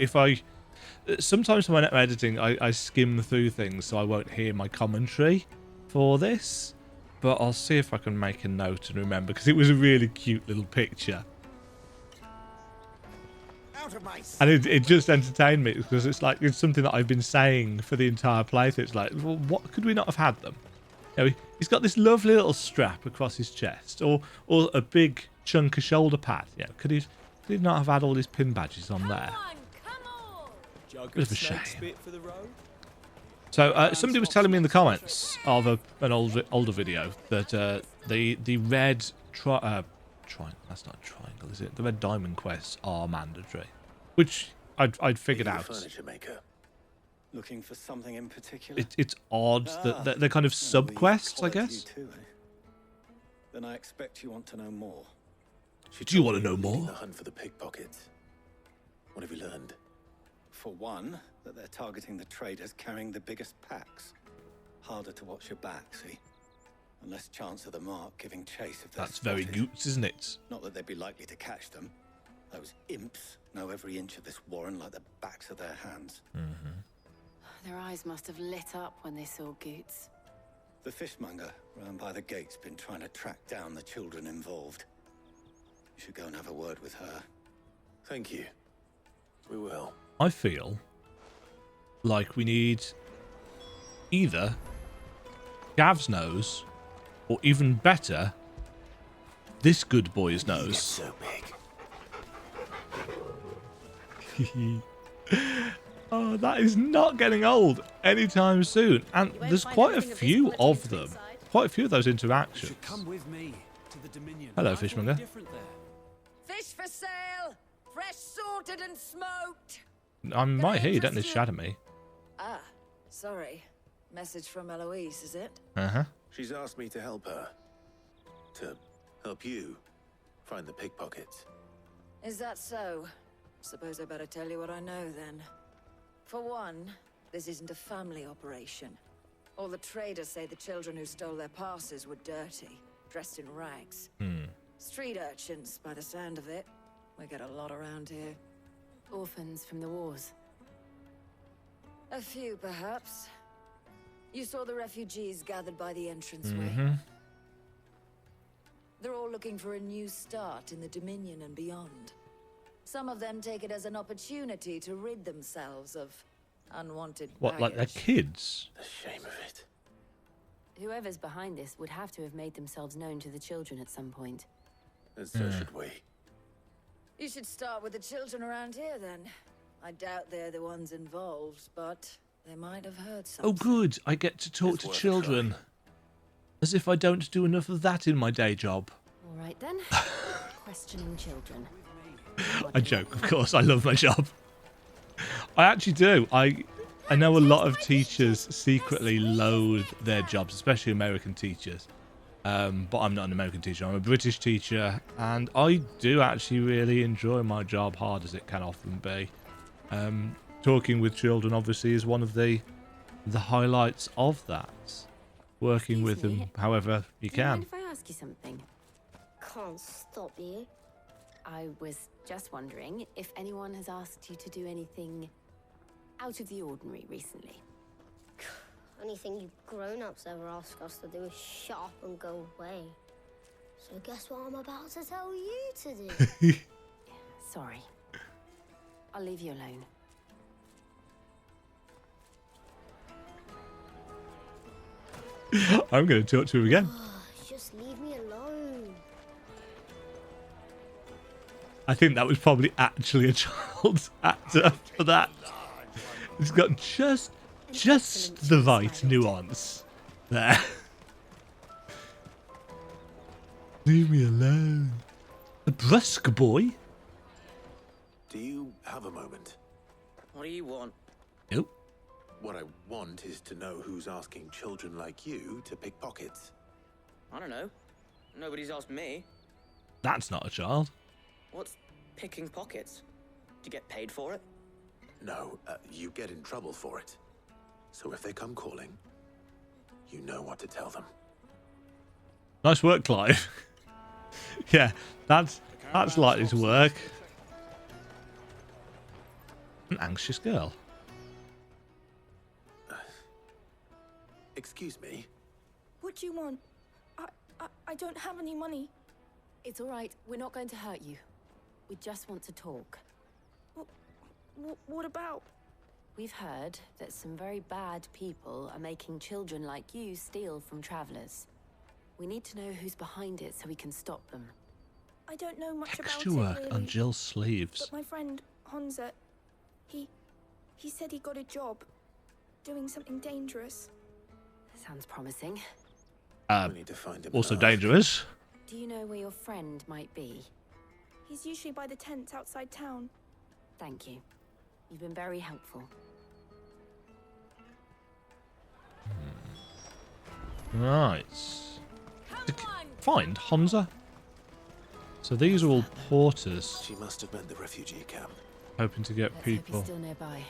[SPEAKER 1] Sometimes when I'm editing, I skim through things so I won't hear my commentary for this, but I'll see if I can make a note and remember, because it was a really cute little picture. And it just entertained me, because it's something that I've been saying for the entire playthrough. It's like, well, what could we not have had them? You know, he's got this lovely little strap across his chest, or a big chunk of shoulder pad. Yeah, could he not have had all these pin badges on there? Bit of a shame.
[SPEAKER 14] For the road?
[SPEAKER 1] So somebody was telling me in the comments of an older video that the red triangle, that's not a triangle, is it? The red diamond quests are mandatory, which I'd figured out.
[SPEAKER 19] Furniture maker. Looking for something in particular?
[SPEAKER 1] It's odd that they're kind of sub quests, I guess.
[SPEAKER 19] Too, eh? Then I expect you want to know more.
[SPEAKER 1] Do you want to know more?
[SPEAKER 2] The hunt for the pickpockets. What have you learned?
[SPEAKER 19] For one, that they're targeting the traders carrying the biggest packs. Harder to watch your back, see? And less chance of the mark giving chase if they're
[SPEAKER 1] That's very Goetz, isn't it?
[SPEAKER 19] Not that they'd be likely to catch them. Those imps know every inch of this warren like the backs of their hands.
[SPEAKER 3] Their eyes must have lit up when they saw Goetz.
[SPEAKER 19] The fishmonger round by the gate's been trying to track down the children involved. You should go and have a word with her.
[SPEAKER 2] Thank you. We will.
[SPEAKER 1] I feel like we need either Gav's nose, or even better, this good boy's nose.
[SPEAKER 2] So
[SPEAKER 1] big. Oh, that is not getting old anytime soon. And there's quite a few of them. Quite a few of those interactions.
[SPEAKER 14] Come with me to the Dominion.
[SPEAKER 1] Hello, fishmonger.
[SPEAKER 20] Fish for sale, fresh sorted and smoked.
[SPEAKER 1] I might hear you, don't shadow me.
[SPEAKER 20] Ah, sorry. Message from Eloise, is it?
[SPEAKER 2] She's asked me to help her. To help you find the pickpockets.
[SPEAKER 20] Is that so? Suppose I better tell you what I know then. For one, this isn't a family operation. All the traders say the children who stole their passes were dirty, dressed in rags. Street urchins, by the sound of it. We get a lot around here.
[SPEAKER 3] Orphans from the wars.
[SPEAKER 20] A few, perhaps. You saw the refugees gathered by the entranceway. They're all looking for a new start in the Dominion and beyond. Some of them take it as an opportunity to rid themselves of unwanted
[SPEAKER 1] What, like they're kids?
[SPEAKER 2] The shame of it.
[SPEAKER 3] Whoever's behind this would have to have made themselves known to the children at some point.
[SPEAKER 2] And so should we.
[SPEAKER 20] You should start with the children around here, then. I doubt they're the ones involved, but they might have heard something.
[SPEAKER 1] Oh, good. I get to talk to children. As if I don't do enough of that in my day job.
[SPEAKER 3] All right, then. Questioning children.
[SPEAKER 1] I joke, of course. I love my job. I actually do. I know a lot of teachers secretly loathe their jobs, especially American teachers. But I'm not an American teacher. I'm a British teacher, and I do actually really enjoy my job, hard as it can often be. Talking with children, obviously, is one of the highlights of that. Working with them, however you can.
[SPEAKER 3] Mind if I ask you something?
[SPEAKER 17] Can't stop you.
[SPEAKER 3] I was just wondering if anyone has asked you to do anything out of the ordinary recently.
[SPEAKER 17] Anything you grown-ups ever ask us to do is shut up and go away. So guess what I'm about to tell you to do?
[SPEAKER 3] Sorry. I'll leave you alone.
[SPEAKER 1] I'm going to talk to him again.
[SPEAKER 17] Just leave me alone.
[SPEAKER 1] I think that was probably actually a child actor for that. It's got just the right nuance there. Leave me alone. A brusque boy?
[SPEAKER 2] Do you have a moment?
[SPEAKER 18] What do you want?
[SPEAKER 1] Nope.
[SPEAKER 2] What I want is to know who's asking children like you to pick pockets.
[SPEAKER 18] I don't know. Nobody's asked me.
[SPEAKER 1] That's not a child.
[SPEAKER 18] What's picking pockets? Do you get paid for it?
[SPEAKER 2] No, you get in trouble for it. So if they come calling, you know what to tell them.
[SPEAKER 1] Nice work, Clive. Yeah, that's likely to work. An anxious girl.
[SPEAKER 2] Excuse me?
[SPEAKER 21] What do you want? I don't have any money.
[SPEAKER 3] It's all right. We're not going to hurt you. We just want to talk.
[SPEAKER 21] What about?
[SPEAKER 3] We've heard that some very bad people are making children like you steal from travelers. We need to know who's behind it so we can stop them.
[SPEAKER 21] I don't know much about
[SPEAKER 1] Texture
[SPEAKER 21] it,
[SPEAKER 1] work
[SPEAKER 21] really.
[SPEAKER 1] on Jill's sleeves.
[SPEAKER 21] But my friend, Honza, he said he got a job. doing something dangerous.
[SPEAKER 3] Sounds promising.
[SPEAKER 2] We need to find him
[SPEAKER 1] Also
[SPEAKER 2] first.
[SPEAKER 1] dangerous.
[SPEAKER 3] Do you know where your friend might be?
[SPEAKER 21] He's usually by the tents outside town.
[SPEAKER 3] Thank you. You've been very helpful.
[SPEAKER 1] Right. Find Hansa. So these are all porters.
[SPEAKER 2] She must have meant the refugee camp.
[SPEAKER 1] Hoping to get
[SPEAKER 3] Let's
[SPEAKER 1] people.
[SPEAKER 3] hope he's still nearby.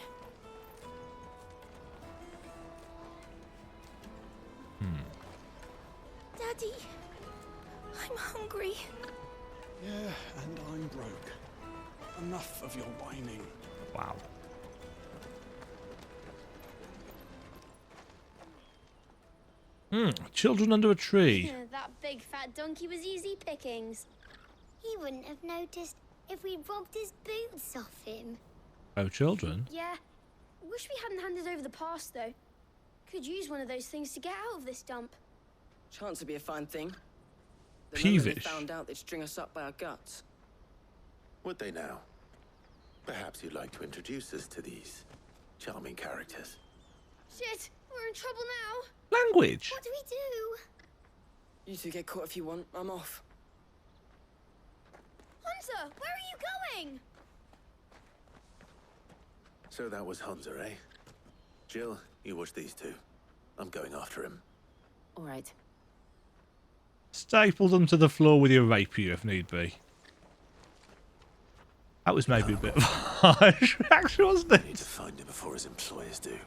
[SPEAKER 21] Daddy, I'm hungry.
[SPEAKER 12] Yeah, and I'm broke. Enough of your whining.
[SPEAKER 1] Wow. Children under a tree.
[SPEAKER 4] That big fat donkey was easy pickings. He wouldn't have noticed if we robbed his boots off him.
[SPEAKER 1] Oh, children.
[SPEAKER 4] Yeah. Wish we hadn't handed over the pass, though. Could use one of those things to get out of this dump.
[SPEAKER 22] Chance to be a fine thing. The moment they
[SPEAKER 1] Peevish.
[SPEAKER 22] found out they'd string us up by our guts.
[SPEAKER 2] Would they now? Perhaps you'd like to introduce us to these charming characters.
[SPEAKER 4] Shit, we're in trouble now.
[SPEAKER 1] Language.
[SPEAKER 4] What do we do?
[SPEAKER 22] You two get caught if you want. I'm off.
[SPEAKER 4] Hunter, where are you going?
[SPEAKER 2] So that was Hansa, eh? Jill, you watch these two. I'm going after him.
[SPEAKER 3] All right.
[SPEAKER 1] Staple them to the floor with your rapier if need be. That was maybe a bit of a harsh reaction, wasn't it?
[SPEAKER 2] I need to find him before his employers do.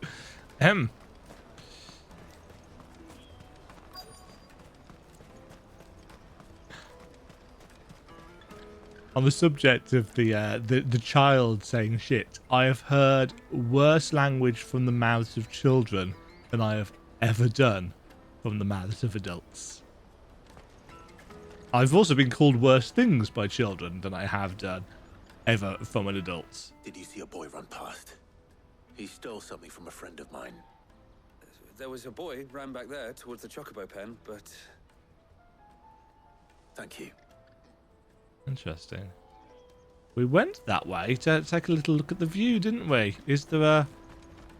[SPEAKER 1] On the subject of the child saying shit, I have heard worse language from the mouths of children than I have ever done from the mouths of adults. I've also been called worse things by children than I have done ever from an adult.
[SPEAKER 2] Did you see a boy run past? He stole something from a friend of mine.
[SPEAKER 23] There was a boy ran back there towards the chocobo pen, but...
[SPEAKER 2] Thank you.
[SPEAKER 1] Interesting. We went that way to take a little look at the view, didn't we? Is there a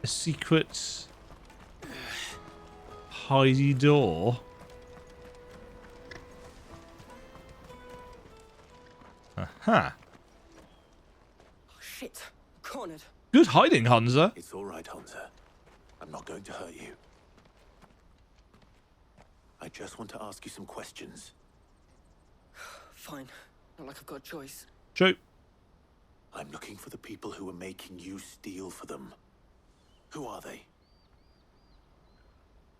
[SPEAKER 1] secret hidey door? Aha.
[SPEAKER 22] Oh, shit. Cornered.
[SPEAKER 1] Good hiding, Hansa.
[SPEAKER 2] It's all right, Hansa. I'm not going to hurt you. I just want to ask you some questions.
[SPEAKER 22] Fine. Not like I've got a choice.
[SPEAKER 1] True.
[SPEAKER 2] I'm looking for the people who are making you steal for them. Who are they?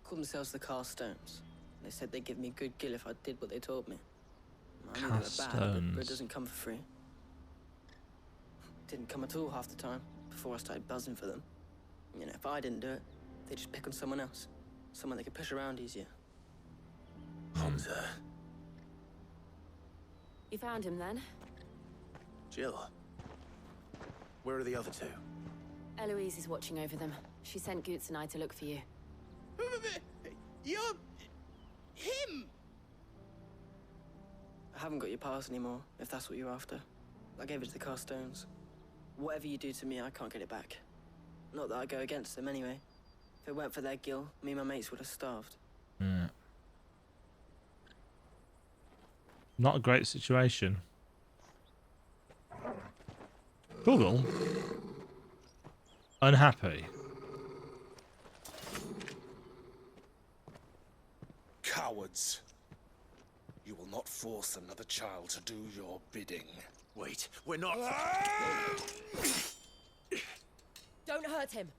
[SPEAKER 22] Called themselves the Carstones. They said they'd give me good gill if I did what they told me. I knew they were bad, but it doesn't come for free. Didn't come at all half the time, before I started buzzing for them. You know, if I didn't do it, they'd just pick on someone else. Someone they could push around easier.
[SPEAKER 2] Hansa.
[SPEAKER 3] You found him then?
[SPEAKER 2] Jill. Where are the other two?
[SPEAKER 3] Eloise is watching over them. She sent Goetz and I to look for you.
[SPEAKER 18] You're... him!
[SPEAKER 22] I haven't got your pass anymore, if that's what you're after. I gave it to the Carstones. Whatever you do to me, I can't get it back. Not that I go against them anyway. If it weren't for their gill, me and my mates would have starved.
[SPEAKER 1] Yeah. Not a great situation. Google. Unhappy.
[SPEAKER 24] Cowards. You will not force another child to do your bidding.
[SPEAKER 2] Wait, we're not...
[SPEAKER 16] Don't hurt him.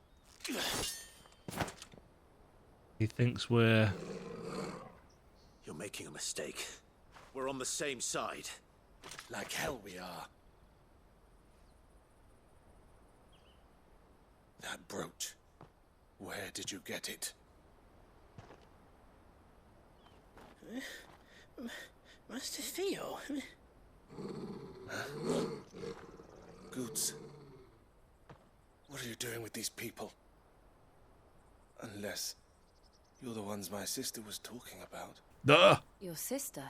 [SPEAKER 1] He thinks we're...
[SPEAKER 2] You're making a mistake. We're on the same side.
[SPEAKER 24] Like hell we are. That brooch. Where did you get it?
[SPEAKER 18] Master Theo.
[SPEAKER 24] Goetz. What are you doing with these people? Unless you're the ones my sister was talking about.
[SPEAKER 1] Duh.
[SPEAKER 3] Your sister?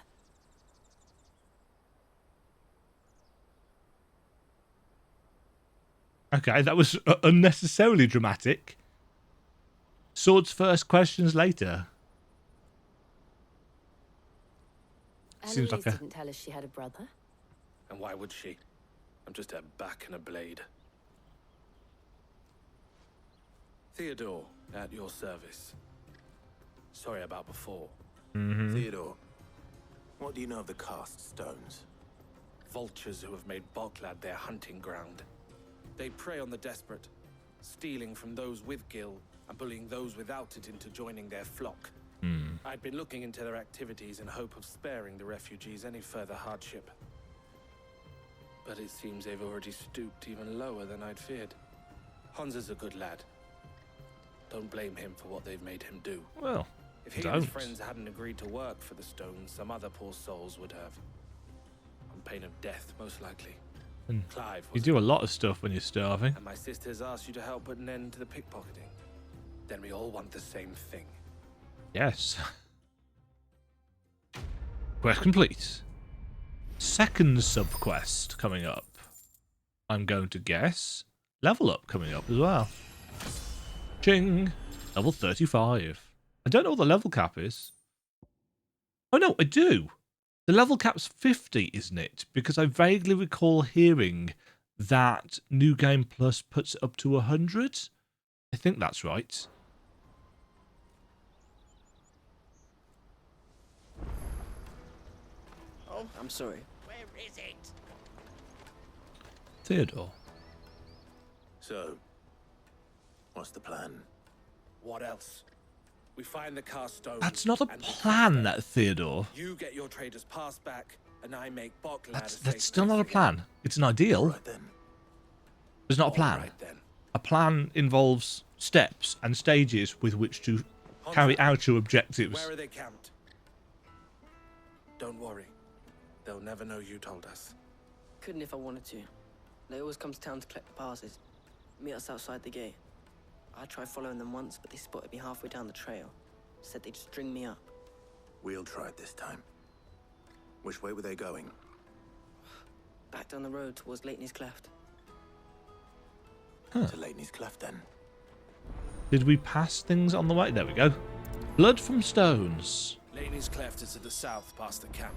[SPEAKER 1] Okay, that was unnecessarily dramatic. Swords first, questions later. Seems
[SPEAKER 3] Eloise
[SPEAKER 1] like a...
[SPEAKER 3] didn't tell us she had a brother.
[SPEAKER 23] And why would she? I'm just her back and a blade. Theodore, at your service. Sorry about before.
[SPEAKER 6] Theodore, what do you know of the cast stones?
[SPEAKER 23] Vultures who have made Boklad their hunting ground. They prey on the desperate, stealing from those with gil and bullying those without it into joining their flock. I'd been looking into their activities in hope of sparing the refugees any further hardship. But it seems they've already stooped even lower than I'd feared. Hans is a good lad. Don't blame him for what they've made him do.
[SPEAKER 1] Well,
[SPEAKER 23] if he and his friends hadn't agreed to work for the stones, some other poor souls would have. On pain of death, most likely. Clive
[SPEAKER 1] You do a lot of stuff when you're starving.
[SPEAKER 23] and my sisters asked you to help put an end to the pickpocketing. Then we all want the same thing.
[SPEAKER 1] Yes. Quest complete. Second sub-quest coming up. I'm going to guess. Level up coming up as well. Ching! Level 35. I don't know what the level cap is. Oh no, I do. The level cap's 50, isn't it? Because I vaguely recall hearing that New Game Plus puts it up to 100. I think that's right.
[SPEAKER 22] Oh, I'm sorry.
[SPEAKER 18] Where is it?
[SPEAKER 1] Theodore.
[SPEAKER 6] So, what's the plan?
[SPEAKER 23] What else? We find the cast stones.
[SPEAKER 1] That's not a
[SPEAKER 23] and
[SPEAKER 1] plan, Theodore.
[SPEAKER 23] you get your trader's pass back, and I make Boklad.
[SPEAKER 1] That's still not a plan. It's an ideal. There's not a plan. A plan involves steps and stages with which to carry out your objectives.
[SPEAKER 23] Where are they camped? Don't worry. They'll never know you told us.
[SPEAKER 22] Couldn't if I wanted to. They always come to town to collect the passes. Meet us outside the gate. I tried following them once, but they spotted me halfway down the trail. Said they'd string me up.
[SPEAKER 6] We'll try it this time. Which way were they going?
[SPEAKER 22] Back down the road towards Leighton's Cleft.
[SPEAKER 1] Huh.
[SPEAKER 6] To Leighton's Cleft, then.
[SPEAKER 1] Did we pass things on the way? There we go. Blood from stones.
[SPEAKER 23] Leighton's Cleft is to the south, past the camp.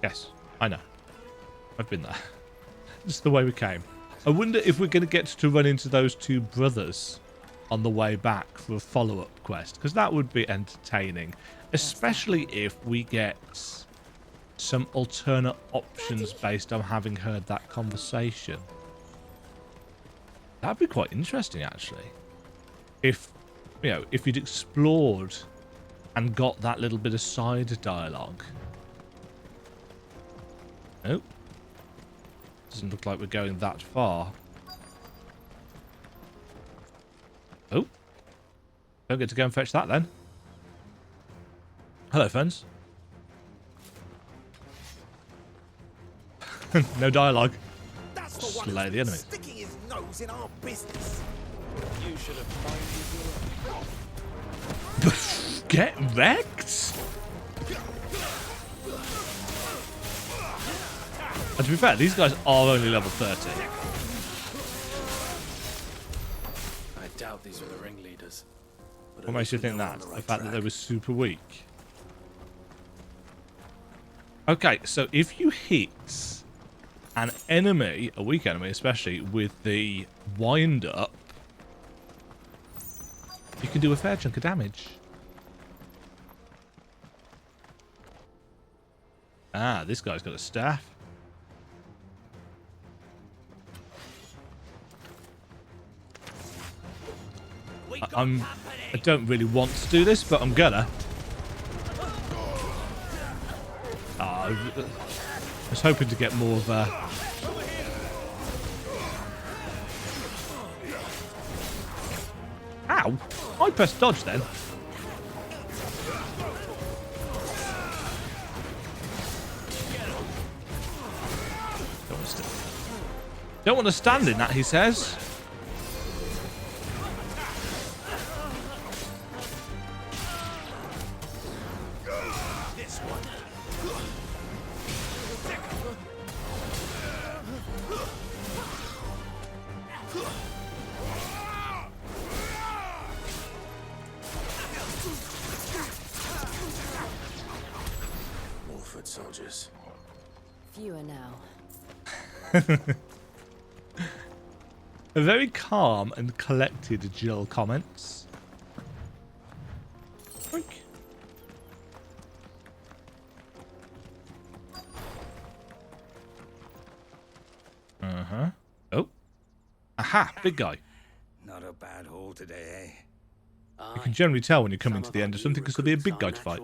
[SPEAKER 1] Yes, I know. I've been there. Just the way we came. I wonder if we're going to get to run into those two brothers on the way back for a follow-up quest, because that would be entertaining, especially if we get some alternate options based on having heard that conversation. That'd be quite interesting, actually. If, you know, if you'd explored and got that little bit of side dialogue. Nope. Doesn't look like we're going that far. Oh. Don't get to go and fetch that then. Hello, friends. No dialogue.
[SPEAKER 11] That's the one
[SPEAKER 1] Slay the enemy.
[SPEAKER 11] sticking his nose in our business.
[SPEAKER 23] You should have minded your...
[SPEAKER 1] Get wrecked. And to be fair, these guys are only level 30.
[SPEAKER 23] I doubt these were the ringleaders.
[SPEAKER 1] What makes you think that? The fact that they were super weak. Okay, so if you hit an enemy, a weak enemy especially, with the wind-up, you can do a fair chunk of damage. Ah, this guy's got a staff. I don't really want to do this, but I'm gonna. I was hoping to get more of a... Ow! I pressed dodge then. Don't want to stand in that, he says.
[SPEAKER 2] soldiers?
[SPEAKER 3] Fewer now.
[SPEAKER 1] A very calm and collected Jill comments. Oink. Uh-huh. Oh. Aha, big guy.
[SPEAKER 7] Not a bad haul today, eh?
[SPEAKER 1] You can generally tell when you're coming to the end of something because there'll be a big guy to fight.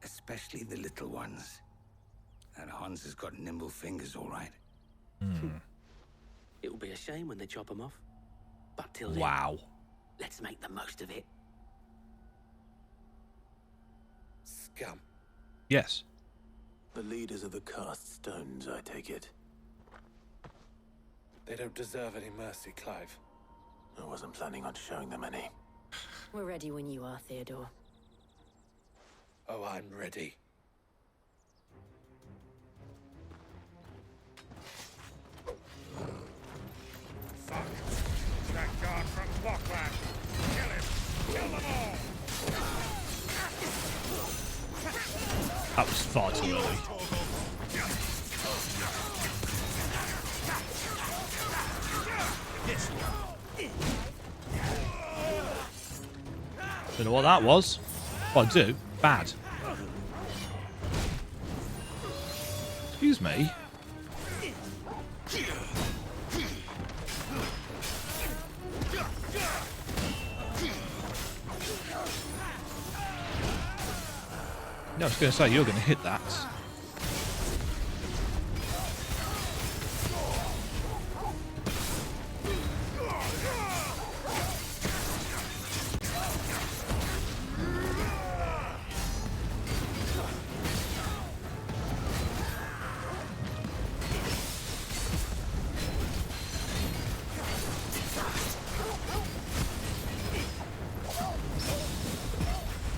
[SPEAKER 7] Especially the little ones. That Hans has got nimble fingers, all right.
[SPEAKER 8] It will be a shame when they chop them off. But till then,
[SPEAKER 1] Wow.
[SPEAKER 8] let's make the most of it.
[SPEAKER 24] Scum.
[SPEAKER 1] Yes.
[SPEAKER 2] The leaders of the cast stones, I take it.
[SPEAKER 24] They don't deserve any mercy, Clive.
[SPEAKER 2] I wasn't planning on showing them any.
[SPEAKER 3] We're ready when you are, Theodore.
[SPEAKER 24] Oh, I'm ready.
[SPEAKER 11] Fuck! That guard from Boklad! Kill him! Kill them all!
[SPEAKER 1] That was far too early. Don't know what that was. What I do? Bad. Excuse me. No, I was going to say, you're going to hit that.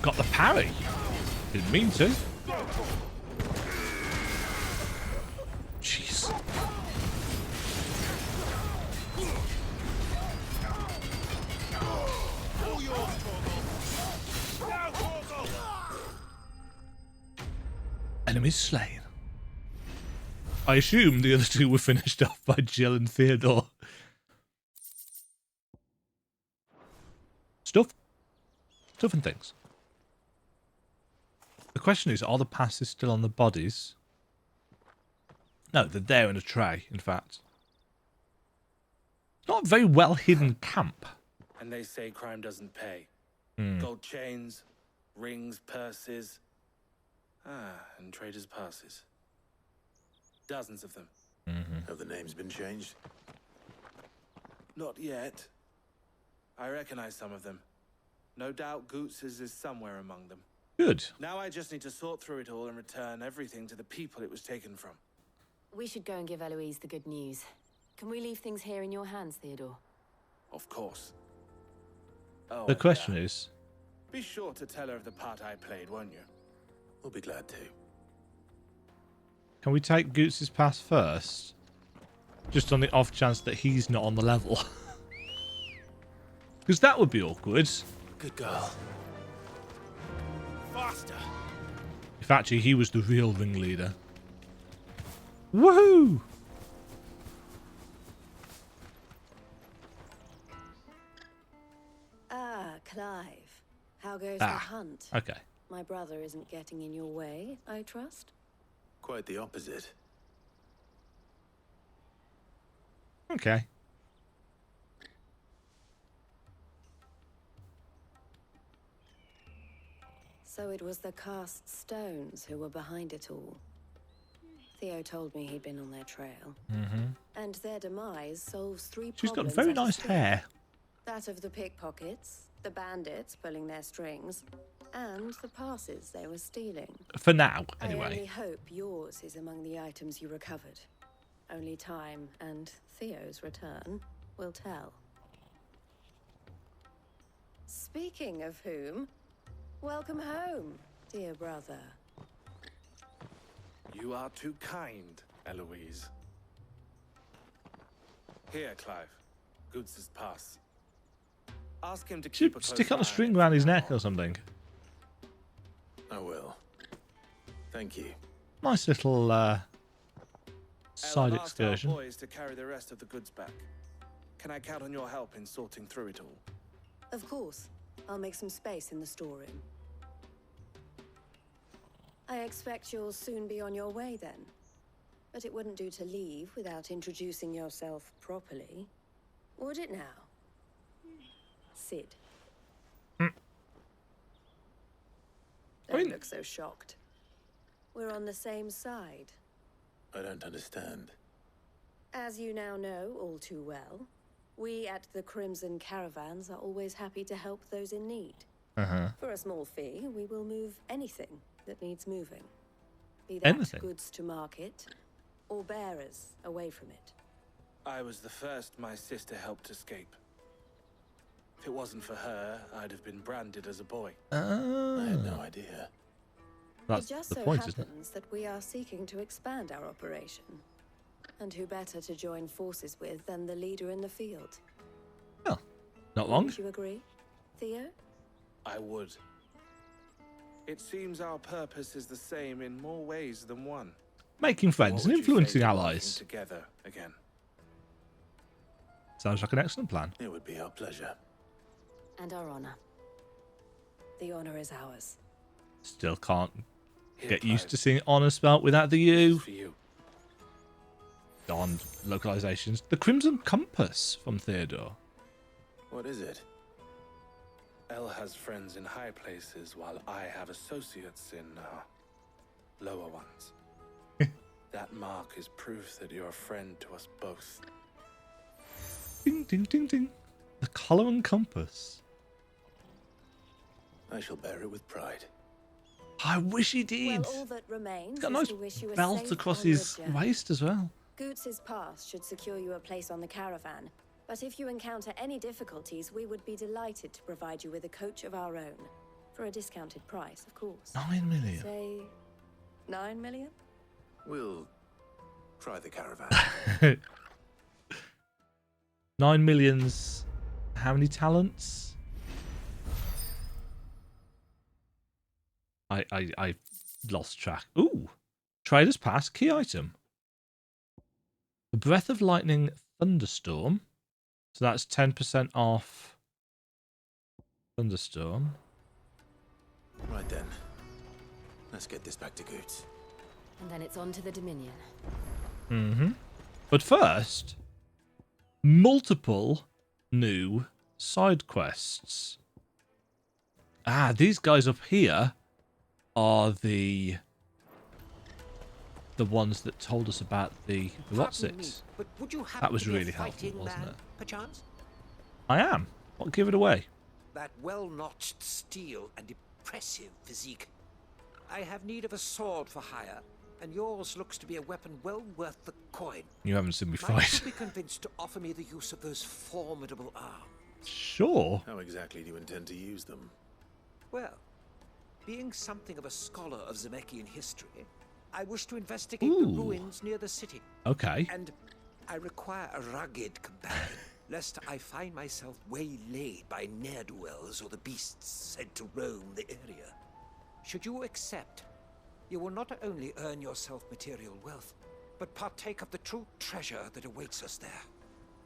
[SPEAKER 1] Got the parry. Didn't mean to. Jeez. Enemies slain. I assume the other two were finished off by Jill and Theodore. Stuff and things. The question is, are the passes still on the bodies? No, they're there in a tray, in fact. Not a very well hidden camp.
[SPEAKER 23] And they say crime doesn't pay.
[SPEAKER 1] Hmm.
[SPEAKER 23] Gold chains, rings, purses. And traders' passes. Dozens of them.
[SPEAKER 2] Have the names been changed?
[SPEAKER 23] Not yet. I recognize some of them. No doubt Goetz's is somewhere among them.
[SPEAKER 1] Good.
[SPEAKER 23] Now I just need to sort through it all and return everything to the people it was taken from.
[SPEAKER 3] We should go and give Eloise the good news. Can we leave things here in your hands, Theodore?
[SPEAKER 23] Of course. Oh,
[SPEAKER 1] The question is...
[SPEAKER 23] be sure to tell her of the part I played, won't you?
[SPEAKER 2] We'll be glad to.
[SPEAKER 1] Can we take Goetz's pass first? Just on the off chance that he's not on the level. Because that would be awkward.
[SPEAKER 2] Good girl.
[SPEAKER 11] Faster!
[SPEAKER 1] If actually he was the real ringleader. Woohoo!
[SPEAKER 17] Ah, Clive. How goes the hunt?
[SPEAKER 1] Okay.
[SPEAKER 17] My brother isn't getting in your way, I trust?
[SPEAKER 2] Quite the opposite.
[SPEAKER 1] Okay.
[SPEAKER 17] So it was the cast stones who were behind it all. Theo told me he'd been on their trail. And their demise solves three
[SPEAKER 1] She's got
[SPEAKER 17] problems
[SPEAKER 1] very
[SPEAKER 17] at a
[SPEAKER 1] nice
[SPEAKER 17] step.
[SPEAKER 1] hair.
[SPEAKER 17] That of the pickpockets, the bandits pulling their strings, and the passes they were stealing.
[SPEAKER 1] For now,
[SPEAKER 17] I only
[SPEAKER 1] anyway.
[SPEAKER 17] hope yours is among the items you recovered. Only time and Theo's return will tell. Speaking of whom, welcome home, dear brother.
[SPEAKER 23] You are too kind, Eloise. Here, Clive. Goetz's pass. Ask him to keep a
[SPEAKER 1] Should stick
[SPEAKER 23] close
[SPEAKER 1] on a
[SPEAKER 23] eye
[SPEAKER 1] string around his neck or something.
[SPEAKER 2] I will. Thank you.
[SPEAKER 1] Nice little side
[SPEAKER 23] Ella asked our
[SPEAKER 1] excursion.
[SPEAKER 23] boys to carry the rest of the goods back. Can I count on your help in sorting through it all?
[SPEAKER 17] Of course. I'll make some space in the storeroom. I expect you'll soon be on your way then. But it wouldn't do to leave without introducing yourself properly. Would it now? Sid. Don't look so shocked. We're on the same side.
[SPEAKER 2] I don't understand.
[SPEAKER 17] As you now know all too well, we at the Crimson Caravans are always happy to help those in need. For a small fee, we will move anything that needs moving. Be that goods to market, or bearers away from it.
[SPEAKER 23] I was the first my sister helped escape. If it wasn't for her, I'd have been branded as a boy.
[SPEAKER 2] I had no idea.
[SPEAKER 1] That's
[SPEAKER 17] it just
[SPEAKER 1] the
[SPEAKER 17] so
[SPEAKER 1] point, isn't it?
[SPEAKER 17] happens that we are seeking to expand our operation. And who better to join forces with than the leader in the field?
[SPEAKER 1] Not long.
[SPEAKER 17] Would you agree, Theo?
[SPEAKER 23] I would. It seems our purpose is the same in more ways than one.
[SPEAKER 1] Making friends and influencing allies.
[SPEAKER 23] Together again.
[SPEAKER 1] Sounds like an excellent plan.
[SPEAKER 2] It would be our pleasure.
[SPEAKER 17] And our honor. The honor is ours.
[SPEAKER 1] Still can't get used to seeing honor spelt without the U. Darn localizations. The Crimson Compass from Theodore.
[SPEAKER 2] What is it?
[SPEAKER 23] Elle has friends in high places while I have associates in lower ones. That mark is proof that you're a friend to us both.
[SPEAKER 1] Ding, ding, ding, ding. The colour and compass.
[SPEAKER 2] I shall bear it with pride.
[SPEAKER 1] I wish he did.
[SPEAKER 17] Well, all that remains
[SPEAKER 1] He's got a
[SPEAKER 17] is
[SPEAKER 1] nice
[SPEAKER 17] to wish you a
[SPEAKER 1] belt
[SPEAKER 17] safe
[SPEAKER 1] across
[SPEAKER 17] onward
[SPEAKER 1] his
[SPEAKER 17] journey.
[SPEAKER 1] waist as well.
[SPEAKER 17] Goetz's pass should secure you a place on the caravan. But if you encounter any difficulties, we would be delighted to provide you with a coach of our own. For a discounted price, of course.
[SPEAKER 1] 9 million.
[SPEAKER 17] Say 9 million?
[SPEAKER 2] We'll try the caravan.
[SPEAKER 1] 9 million's how many talents? I lost track. Ooh. Trader's Pass, key item. The Breath of Lightning Thunderstorm. So that's 10% off Thunderstorm.
[SPEAKER 2] Right then. Let's get this back to Goetz.
[SPEAKER 3] And then it's on to the Dominion.
[SPEAKER 1] But first, multiple new side quests. Ah, these guys up here are the ones that told us about the what's it.
[SPEAKER 8] But would you
[SPEAKER 1] That was
[SPEAKER 8] to be a
[SPEAKER 1] really helpful,
[SPEAKER 8] fighting
[SPEAKER 1] wasn't
[SPEAKER 8] man,
[SPEAKER 1] it?
[SPEAKER 8] Perchance?
[SPEAKER 1] I am. I'll give it away.
[SPEAKER 8] That well-notched steel and impressive physique. I have need of a sword for hire, and yours looks to be a weapon well worth the coin.
[SPEAKER 1] You haven't seen me
[SPEAKER 8] Might
[SPEAKER 1] fight.
[SPEAKER 8] you be convinced to offer me the use of those formidable arms?
[SPEAKER 1] Sure.
[SPEAKER 2] How exactly do you intend to use them?
[SPEAKER 8] Well, being something of a scholar of Zemeckis history, I wish to investigate the
[SPEAKER 1] Ooh.
[SPEAKER 8] ruins near the city.
[SPEAKER 1] Okay.
[SPEAKER 8] And I require a rugged companion, lest I find myself waylaid by ne'er-do-wells or the beasts said to roam the area. Should you accept, you will not only earn yourself material wealth, but partake of the true treasure that awaits us there.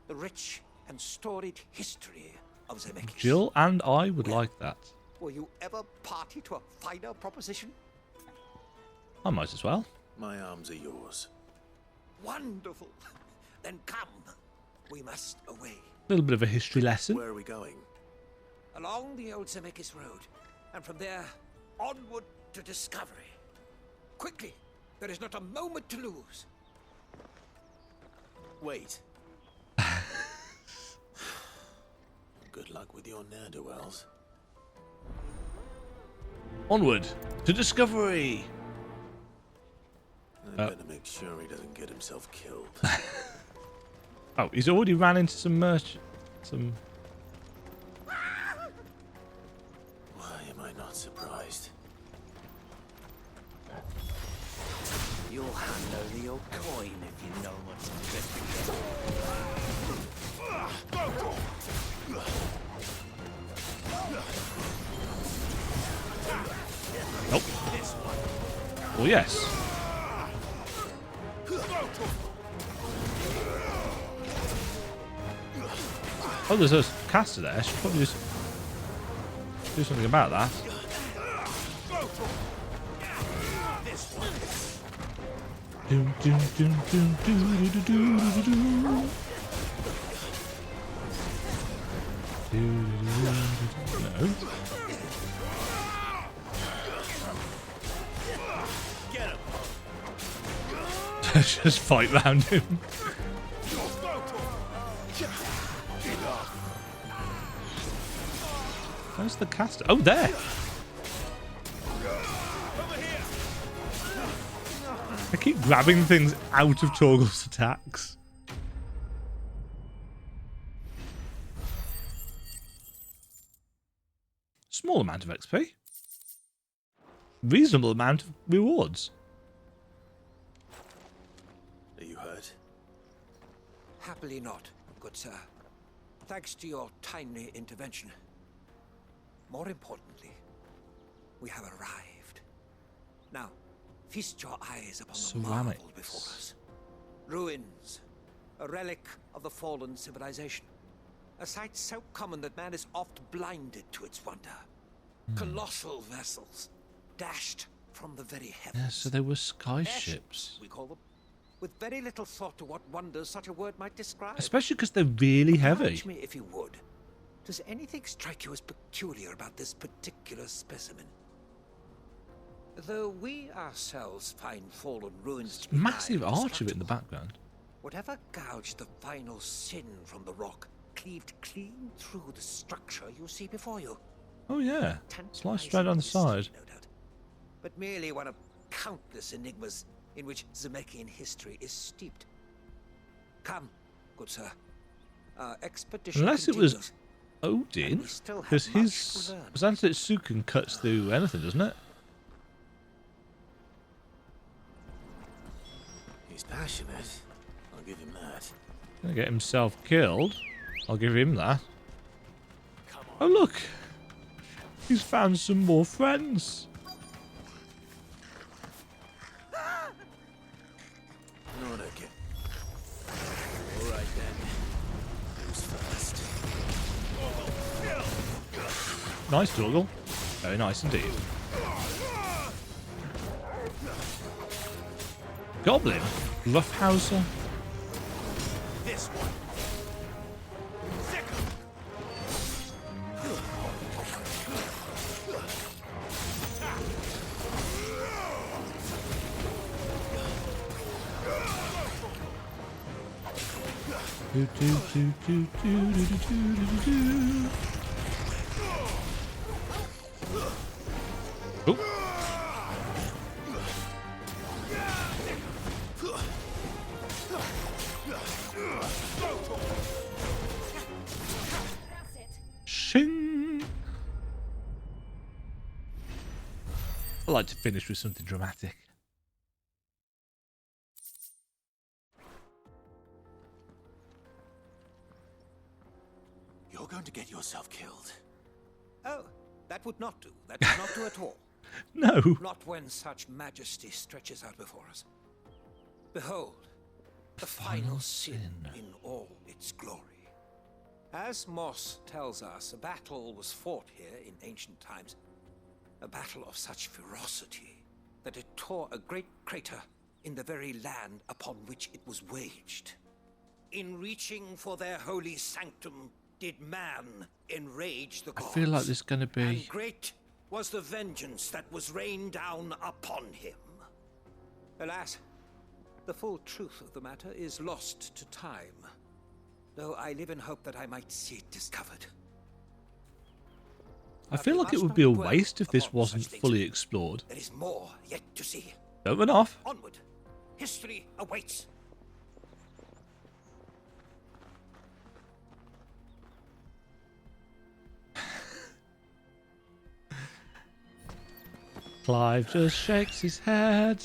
[SPEAKER 8] The rich and storied history of Zemeckis.
[SPEAKER 1] Jill and I would like that.
[SPEAKER 8] Will you ever party to a finer proposition?
[SPEAKER 1] I might as well.
[SPEAKER 2] My arms are yours.
[SPEAKER 8] Wonderful. Then come. We must away.
[SPEAKER 1] A little bit of a history lesson.
[SPEAKER 2] Where are we going?
[SPEAKER 8] Along the old Zemeckis Road, and from there, onward to discovery. Quickly. There is not a moment to lose.
[SPEAKER 2] Wait. Good luck with your ne'er-do-wells.
[SPEAKER 1] Onward to discovery.
[SPEAKER 2] I better make sure he doesn't get himself killed.
[SPEAKER 1] Oh, he's already ran into some merchant.
[SPEAKER 2] Why am I not surprised?
[SPEAKER 8] You'll hand over your coin if you know what's interesting.
[SPEAKER 1] Nope. Well, yes. Oh, there's a caster there. I should probably just do something about that. Doom, doom, doom, doom, doo, doo, doo, doo, doo, doo. No. Just fight round him. Where's the caster? Oh, there! I keep grabbing things out of Torgal's attacks. Small amount of XP. Reasonable amount of rewards.
[SPEAKER 2] Are you hurt?
[SPEAKER 8] Happily not, good sir. Thanks to your timely intervention. More importantly, we have arrived. Now, feast your eyes upon the marvel before us. Ruins, a relic of the fallen civilization. A sight so common that man is oft blinded to its wonder. Colossal vessels, dashed from the very heavens.
[SPEAKER 1] Yeah, so they were sky ships.
[SPEAKER 8] We call them, with very little thought to what wonders such a word might describe.
[SPEAKER 1] Especially because they're really heavy.
[SPEAKER 8] Encourage me if you would. Does anything strike you as peculiar about this particular specimen? Though we ourselves find fallen ruins to be
[SPEAKER 1] Massive arch of it in the background.
[SPEAKER 8] whatever gouged the final sin from the rock cleaved clean through the structure you see before you.
[SPEAKER 1] Oh yeah, sliced straight on the side.
[SPEAKER 8] No doubt, but merely one of countless enigmas in which Zemeckis history is steeped. Come, good sir. Our expedition
[SPEAKER 1] Unless it
[SPEAKER 8] continues.
[SPEAKER 1] was Odin,
[SPEAKER 8] We still have
[SPEAKER 1] because
[SPEAKER 8] much
[SPEAKER 1] his
[SPEAKER 8] to learn.
[SPEAKER 1] Zantetsuken cuts through anything, doesn't it?
[SPEAKER 2] He's passionate. I'll give him that.
[SPEAKER 1] Gonna get himself killed. I'll give him that. Oh look, he's found some more friends.
[SPEAKER 2] Not again. All right then. Who's first?
[SPEAKER 1] Nice Torgal. Very nice indeed. Goblin, Roughhouser.
[SPEAKER 2] This one.
[SPEAKER 1] Do, do, do, do, do, do, do, do, do. Oh. Shing. I like to finish with something dramatic.
[SPEAKER 2] You're going to get yourself killed.
[SPEAKER 8] Oh, that would not do. That would not do at all.
[SPEAKER 1] No.
[SPEAKER 8] Not when such majesty stretches out before us. Behold, the final sin in all its glory. As Moss tells us, a battle was fought here in ancient times. A battle of such ferocity that it tore a great crater in the very land upon which it was waged. In reaching for their holy sanctum, did man enrage the
[SPEAKER 1] I
[SPEAKER 8] gods.
[SPEAKER 1] feel like there's going to be...
[SPEAKER 8] And great was the vengeance that was rained down upon him. Alas, the full truth of the matter is lost to time, though I live in hope that I might see it discovered.
[SPEAKER 1] I feel like it would be a waste if this wasn't fully explored.
[SPEAKER 8] There is more yet to see.
[SPEAKER 1] Don't run off.
[SPEAKER 8] Onward. History awaits.
[SPEAKER 1] Clive just shakes his head.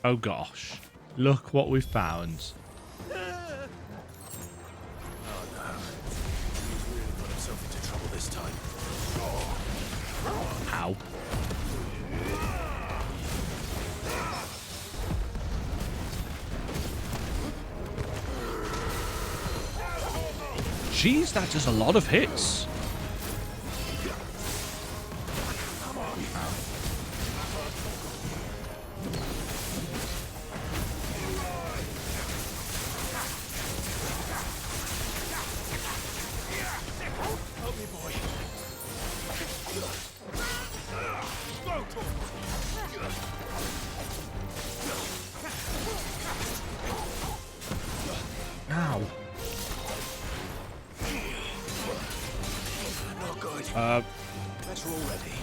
[SPEAKER 1] Oh gosh. Look what we found.
[SPEAKER 2] Oh no. He's really got himself into trouble this time.
[SPEAKER 1] Ow. Jeez, that does a lot of hits. Ow.
[SPEAKER 2] Not good. Better already.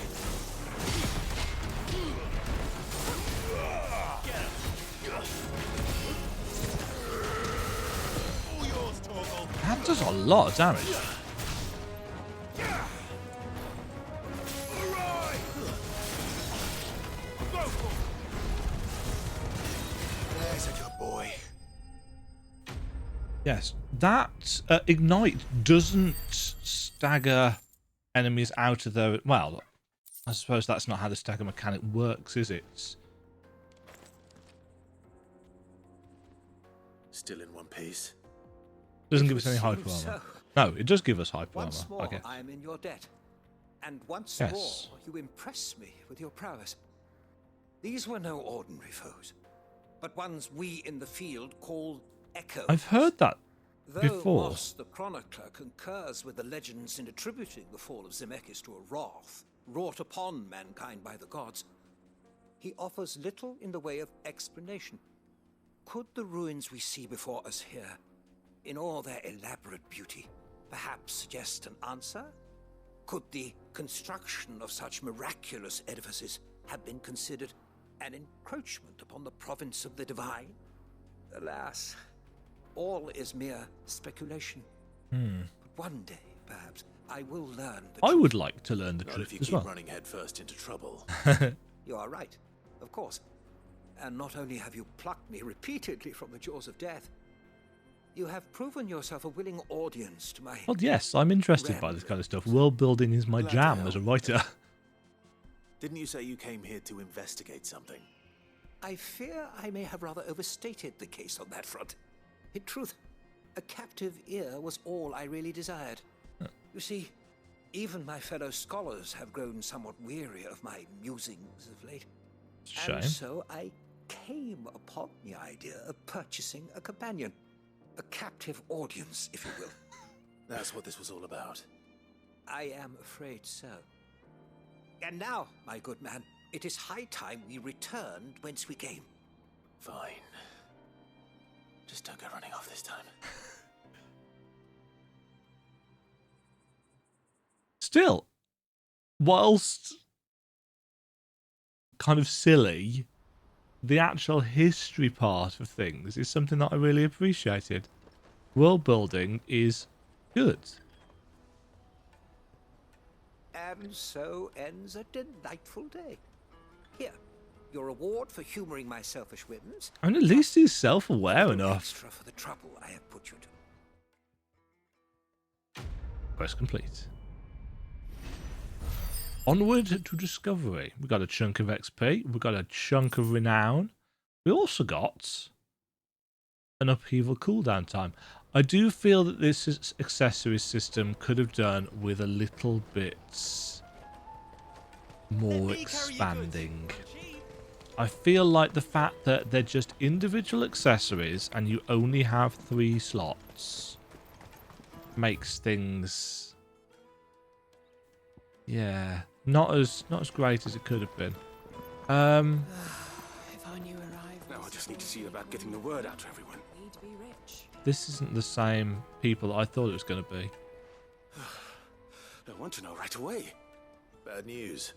[SPEAKER 1] That does a lot of damage.
[SPEAKER 2] There's a good boy.
[SPEAKER 1] Yes, that ignite doesn't stagger enemies out of their... Well, I suppose that's not how the stagger mechanic works, is it?
[SPEAKER 2] Still in one piece.
[SPEAKER 1] Doesn't give us any hyper armor.
[SPEAKER 8] So.
[SPEAKER 1] No, it does give us hyper
[SPEAKER 8] Once
[SPEAKER 1] armor.
[SPEAKER 8] more,
[SPEAKER 1] Okay.
[SPEAKER 8] I am in your debt. And once
[SPEAKER 1] Yes.
[SPEAKER 8] more, you impress me with your prowess. These were no ordinary foes, but ones we in the field call echoes.
[SPEAKER 1] I've heard that
[SPEAKER 8] Though
[SPEAKER 1] before.
[SPEAKER 8] Moss the chronicler concurs with the legends in attributing the fall of Zemeckis to a wrath wrought upon mankind by the gods, he offers little in the way of explanation. Could the ruins we see before us here, in all their elaborate beauty, perhaps suggest an answer? Could the construction of such miraculous edifices have been considered an encroachment upon the province of the divine? Alas, all is mere speculation. But one day, perhaps, I will learn the
[SPEAKER 1] I
[SPEAKER 8] truth.
[SPEAKER 1] would like to learn the
[SPEAKER 2] Not
[SPEAKER 1] truth
[SPEAKER 2] if you
[SPEAKER 1] as
[SPEAKER 2] keep
[SPEAKER 1] well.
[SPEAKER 2] running headfirst into trouble.
[SPEAKER 8] You are right, of course. And not only have you plucked me repeatedly from the jaws of death, you have proven yourself a willing audience to my...
[SPEAKER 1] Well, yes, I'm interested by this kind of stuff. World building is my
[SPEAKER 2] Glad to
[SPEAKER 1] jam
[SPEAKER 2] help.
[SPEAKER 1] as a writer.
[SPEAKER 2] Didn't you say you came here to investigate something?
[SPEAKER 8] I fear I may have rather overstated the case on that front. In truth, a captive ear was all I really desired. You see, even my fellow scholars have grown somewhat weary of my musings of late.
[SPEAKER 1] Shame.
[SPEAKER 8] And so I came upon the idea of purchasing a companion. A captive audience, if you will.
[SPEAKER 2] That's what this was all about.
[SPEAKER 8] I am afraid so. And now, my good man, it is high time we returned whence we came.
[SPEAKER 2] Fine. Just don't go running off this time.
[SPEAKER 1] Still, whilst kind of silly, the actual history part of things is something that I really appreciated. World building is good.
[SPEAKER 8] And so ends a delightful day. Here, your reward for humoring my selfish whims.
[SPEAKER 1] And at least he's self-aware enough.
[SPEAKER 8] Extra for the trouble I have put you to.
[SPEAKER 1] Quest complete. Onward to discovery. We got a chunk of XP. We got a chunk of renown. We also got an upheaval cooldown time. I do feel that this accessory system could have done with a little bit more expanding. I feel like the fact that they're just individual accessories and you only have 3 slots makes things, yeah, not as great as it could have been.
[SPEAKER 22] If I knew arrivals.
[SPEAKER 23] Now I just need to see about getting the word out to everyone.
[SPEAKER 22] Need to be rich.
[SPEAKER 1] This isn't the same people that I thought it was going to be.
[SPEAKER 23] I want to know right away.
[SPEAKER 2] Bad news.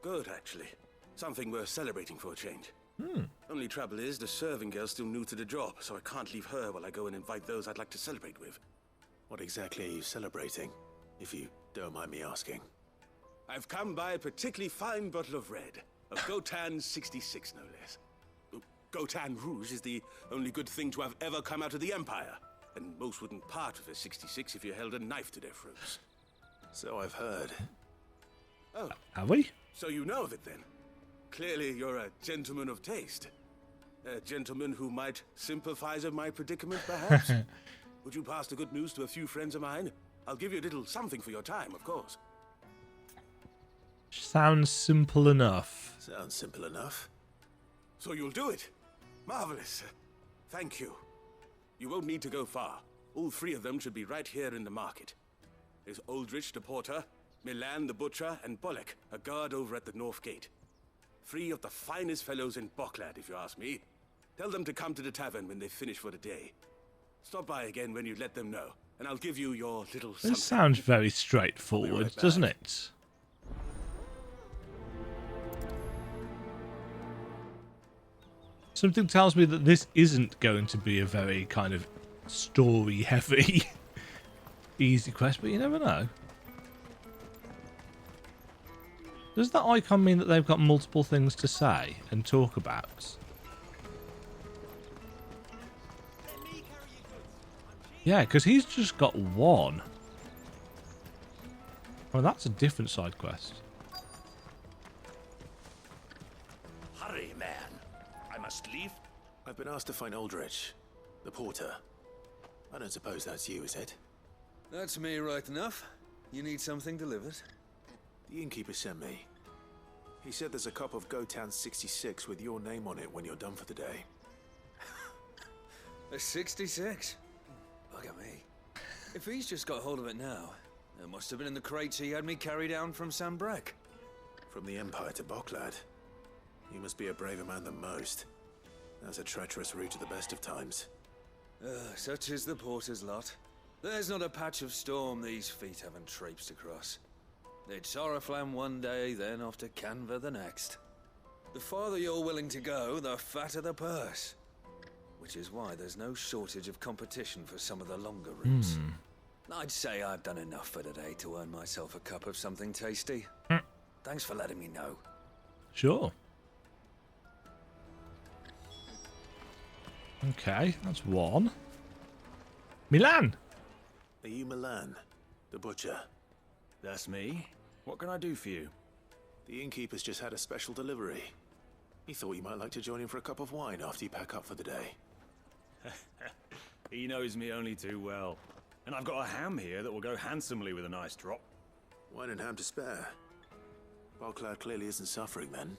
[SPEAKER 23] Good, actually. Something worth celebrating for a change.
[SPEAKER 1] Hmm.
[SPEAKER 23] Only trouble is, the serving girl's still new to the job, so I can't leave her while I go and invite those I'd like to celebrate with.
[SPEAKER 2] What exactly are you celebrating, if you don't mind me asking?
[SPEAKER 23] I've come by a particularly fine bottle of red. Of Gotan 66, no less. Gotan Rouge is the only good thing to have ever come out of the Empire. And most wouldn't part with a 66 if you held a knife to their throats.
[SPEAKER 2] So I've heard.
[SPEAKER 23] Oh.
[SPEAKER 1] Have we?
[SPEAKER 23] So you know of it then? Clearly you're a gentleman of taste. A gentleman who might sympathize with my predicament, perhaps?
[SPEAKER 5] Would you pass the good news to a few friends of mine? I'll give you a little something for your time, of course.
[SPEAKER 1] Sounds simple enough.
[SPEAKER 2] Sounds simple enough.
[SPEAKER 5] So you'll do it? Marvelous. Thank you. You won't need to go far. All three of them should be right here in the market. There's Aldrich the porter, Milan the butcher, and Bolek, a guard over at the north gate. 3 of the finest fellows in Boklad, if you ask me. Tell them to come to the tavern when they finish for the day. Stop by again when you let them know, and I'll give you your little something.
[SPEAKER 1] This sounds very straightforward, doesn't it? Something tells me that this isn't going to be a very kind of story-heavy, easy quest, but you never know. Does that icon mean that they've got multiple things to say and talk about? Yeah, because he's just got one. Oh, that's a different side quest.
[SPEAKER 5] Hurry, man. I must leave.
[SPEAKER 2] I've been asked to find Aldrich, the porter. I don't suppose that's you, is it?
[SPEAKER 14] That's me right enough. You need something delivered?
[SPEAKER 2] The innkeeper sent me. He said there's a cup of Goetz 66 with your name on it when you're done for the day.
[SPEAKER 14] A 66? Look at me. If he's just got hold of it now, it must have been in the crates he had me carry down from Sambrek.
[SPEAKER 2] From the Empire to Boklad. You must be a braver man than most. That's a treacherous route at the best of times.
[SPEAKER 14] Such is the porter's lot. There's not a patch of storm these feet haven't traipsed across. It's Oriflamme one day, then off to Canva the next. The farther you're willing to go, the fatter the purse. Which is why there's no shortage of competition for some of the longer routes. I'd say I've done enough for today to earn myself a cup of something tasty. Thanks for letting me know.
[SPEAKER 1] Sure. Okay, that's one. Milan!
[SPEAKER 2] Are you Milan, the butcher?
[SPEAKER 10] That's me. What can I do for you?
[SPEAKER 2] The innkeeper's just had a special delivery. He thought you might like to join him for a cup of wine after you pack up for the day.
[SPEAKER 10] He knows me only too well. And I've got a ham here that will go handsomely with a nice drop.
[SPEAKER 2] Wine and ham to spare. Boklad clearly isn't suffering then.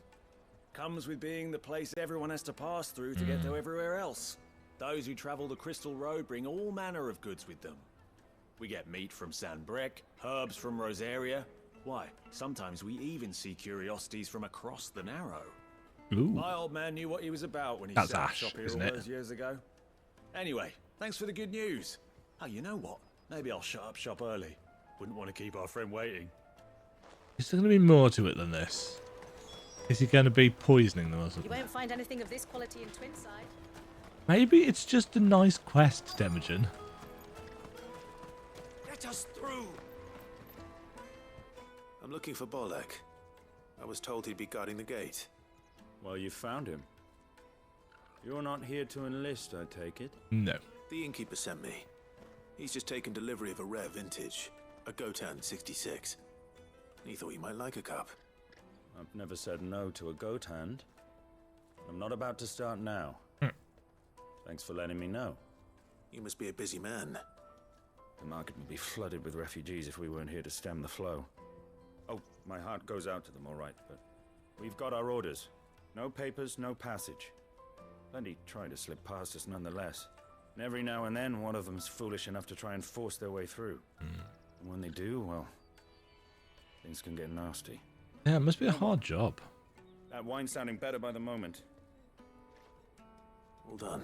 [SPEAKER 10] Comes with being the place everyone has to pass through to get to everywhere else. Those who travel the Crystal Road bring all manner of goods with them. We get meat from Sanbrek, herbs from Rosaria. Why, sometimes we even see curiosities from across the Narrow.
[SPEAKER 1] Ooh.
[SPEAKER 10] My old man knew what he was about when he
[SPEAKER 1] That's
[SPEAKER 10] set up
[SPEAKER 1] Ash,
[SPEAKER 10] shop here
[SPEAKER 1] isn't
[SPEAKER 10] all
[SPEAKER 1] it?
[SPEAKER 10] those years ago. Anyway, thanks for the good news. Oh, you know what? Maybe I'll shut up shop early. Wouldn't want to keep our friend waiting.
[SPEAKER 1] Is there going to be more to it than this? Is he going to be poisoning them or
[SPEAKER 16] You
[SPEAKER 1] something?
[SPEAKER 16] won't find anything of this quality in Twinside.
[SPEAKER 1] Maybe it's just a nice quest, Demajen.
[SPEAKER 5] Let us through.
[SPEAKER 2] I'm looking for Bolek. I was told he'd be guarding the gate.
[SPEAKER 10] Well, you found him. You're not here to enlist, I take it?
[SPEAKER 1] No.
[SPEAKER 2] The innkeeper sent me. He's just taken delivery of a rare vintage, a Goetz 66. He thought you might like a cup.
[SPEAKER 10] I've never said no to a goat hand. I'm not about to start now. Thanks for letting me know.
[SPEAKER 2] You must be a busy man.
[SPEAKER 10] The market would be flooded with refugees if we weren't here to stem the flow. Oh, my heart goes out to them, all right, but we've got our orders. No papers, no passage. Plenty try to slip past us nonetheless. And every now and then, one of them's foolish enough to try and force their way through. And when they do, well, things can get nasty.
[SPEAKER 1] Yeah, it must be a hard job.
[SPEAKER 10] That wine's sounding better by the moment.
[SPEAKER 2] Well done.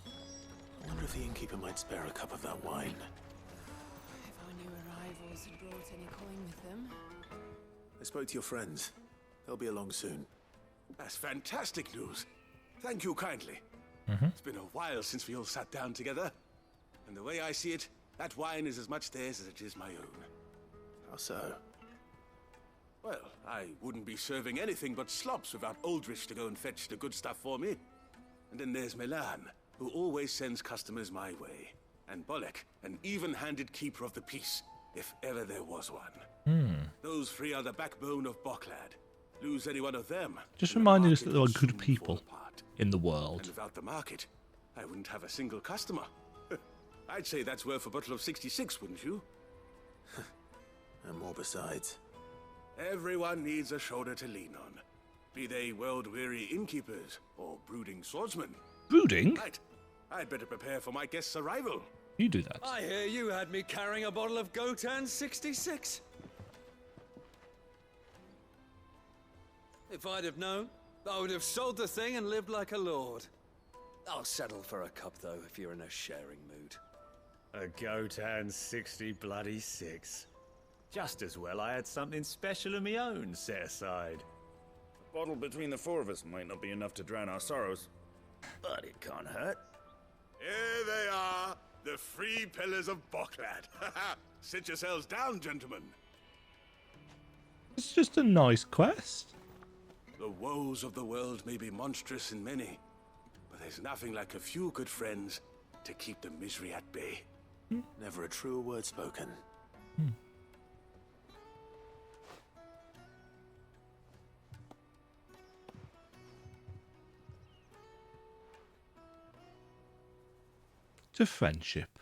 [SPEAKER 2] I wonder if the innkeeper might spare a cup of that wine.
[SPEAKER 3] If our new arrivals had brought any coin with them.
[SPEAKER 2] I spoke to your friends. They'll be along soon.
[SPEAKER 5] That's fantastic news. Thank you kindly. It's been a while since we all sat down together. And the way I see it, that wine is as much theirs as it is my own.
[SPEAKER 2] How so?
[SPEAKER 5] Well, I wouldn't be serving anything but slops without Aldrich to go and fetch the good stuff for me. And then there's Milan, who always sends customers my way. And Bolek, an even-handed keeper of the peace, if ever there was one. Those 3 are the backbone of Boklad. Lose any one of them.
[SPEAKER 1] Just reminding us that there are good people in the
[SPEAKER 5] And
[SPEAKER 1] world.
[SPEAKER 5] without the market, I wouldn't have a single customer. I'd say that's worth a bottle of 66, wouldn't you?
[SPEAKER 2] And more besides.
[SPEAKER 5] Everyone needs a shoulder to lean on. Be they world-weary innkeepers or brooding swordsmen.
[SPEAKER 1] Brooding?
[SPEAKER 5] Right. I'd better prepare for my guest's arrival.
[SPEAKER 1] You do that.
[SPEAKER 14] I hear you had me carrying a bottle of Goetz 66. If I'd have known, I would have sold the thing and lived like a lord. I'll settle for a cup, though, if you're in a sharing mood.
[SPEAKER 10] A Goetz 66. Just as well I had something special of my own set aside. A bottle between the four of us might not be enough to drown our sorrows, but it can't hurt.
[SPEAKER 5] Here they are, the 3 pillars of Boklad. Sit yourselves down, gentlemen.
[SPEAKER 1] It's just a nice quest.
[SPEAKER 5] The woes of the world may be monstrous in many, but there's nothing like a few good friends to keep the misery at bay.
[SPEAKER 2] Never a truer word spoken.
[SPEAKER 1] To friendship.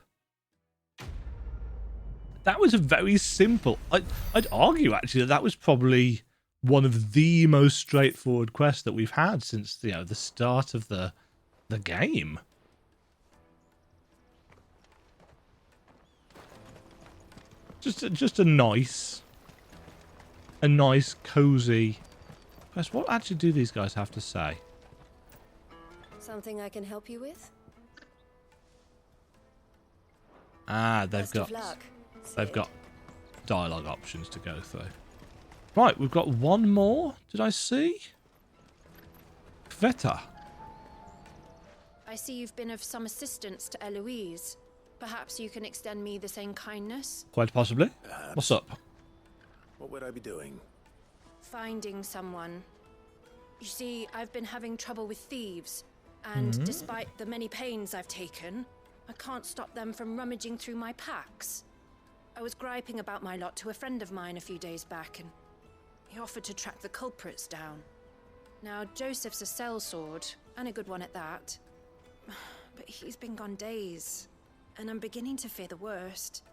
[SPEAKER 1] That was a very simple. I'd argue actually that was probably one of the most straightforward quests that we've had since the start of the game. Just a nice cozy quest. What actually do these guys have to say?
[SPEAKER 17] Something I can help you with?
[SPEAKER 1] Ah, they've got dialogue options to go through. Right, we've got one more. Did I see? Kveta.
[SPEAKER 3] I see you've been of some assistance to Eloise. Perhaps you can extend me the same kindness?
[SPEAKER 1] Quite possibly. What's up?
[SPEAKER 2] What would I be doing?
[SPEAKER 3] Finding someone. You see, I've been having trouble with thieves, and despite the many pains I've taken, I can't stop them from rummaging through my packs. I was griping about my lot to a friend of mine a few days back, and he offered to track the culprits down. Now, Joseph's a sellsword, and a good one at that. But he's been gone days, and I'm beginning to fear the worst.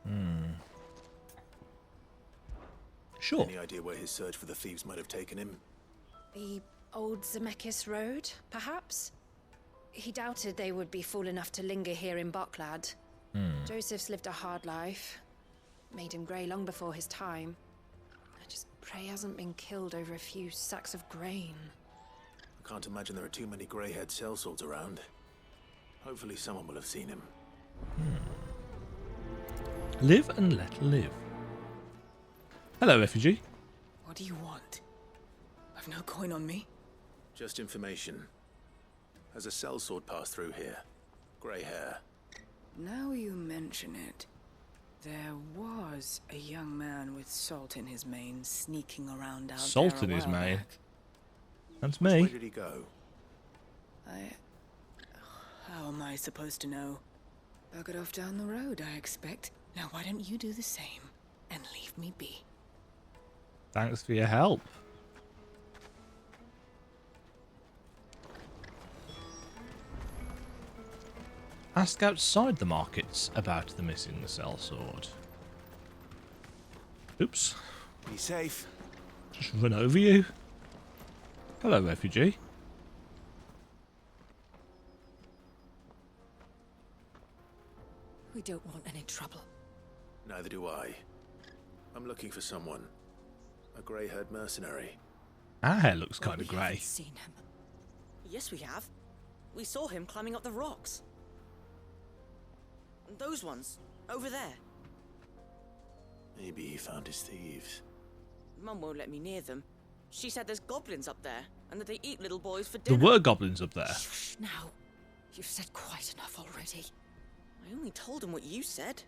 [SPEAKER 1] Sure.
[SPEAKER 2] Any idea where his search for the thieves might have taken him?
[SPEAKER 3] The old Zemeckis Road, perhaps? He doubted they would be fool enough to linger here in Boklad. Joseph's lived a hard life. Made him grey long before his time. I just pray he hasn't been killed over a few sacks of grain.
[SPEAKER 2] I can't imagine there are too many grey-haired sellswords around. Hopefully someone will have seen him.
[SPEAKER 1] Live and let live. Hello, refugee.
[SPEAKER 9] What do you want? I've no coin on me.
[SPEAKER 2] Just information. Has a sellsword passed through here? Grey hair.
[SPEAKER 9] Now you mention it, there was a young man with salt in his mane sneaking around out
[SPEAKER 1] Salt
[SPEAKER 9] there
[SPEAKER 1] in his
[SPEAKER 9] while
[SPEAKER 1] mane?
[SPEAKER 9] back.
[SPEAKER 1] That's me.
[SPEAKER 2] Where did he go?
[SPEAKER 9] How am I supposed to know? Buggered off down the road, I expect. Now why don't you do the same and leave me be?
[SPEAKER 1] Thanks for your help. Ask outside the markets about the missing sellsword. Oops.
[SPEAKER 2] Be safe.
[SPEAKER 1] Just run over you. Hello, refugee.
[SPEAKER 9] We don't want any trouble.
[SPEAKER 2] Neither do I. I'm looking for someone. A grey-haired mercenary.
[SPEAKER 1] Our hair looks kind of
[SPEAKER 9] We haven't
[SPEAKER 1] grey.
[SPEAKER 9] seen him.
[SPEAKER 13] Yes, we have. We saw him climbing up the rocks. Those ones, over there.
[SPEAKER 2] Maybe he found his thieves.
[SPEAKER 13] Mum won't let me near them. She said there's goblins up there, and that they eat little boys for
[SPEAKER 1] There
[SPEAKER 13] dinner.
[SPEAKER 1] were goblins up there.
[SPEAKER 13] Now, you've said quite enough already. I only told him what you said.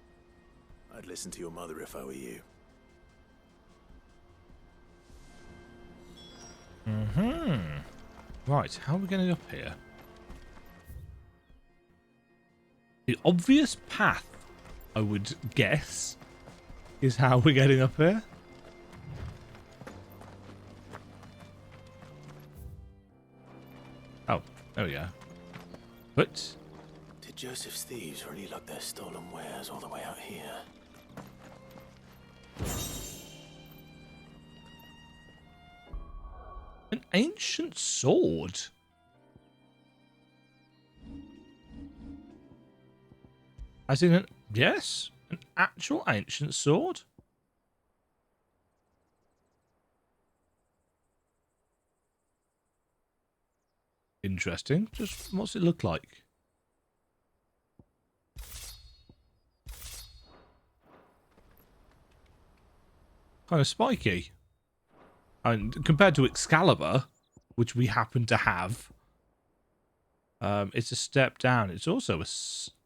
[SPEAKER 2] I'd listen to your mother if I were you.
[SPEAKER 1] Right, how are we getting up here? The obvious path, I would guess, is how we're getting up here. Oh, there we go. But
[SPEAKER 2] Joseph's thieves really lugged their stolen wares all the way out here.
[SPEAKER 1] An ancient sword. As in, yes, an actual ancient sword. Interesting. Just what's it look like? Kind of spiky. And compared to Excalibur, which we happen to have, it's a step down. It's also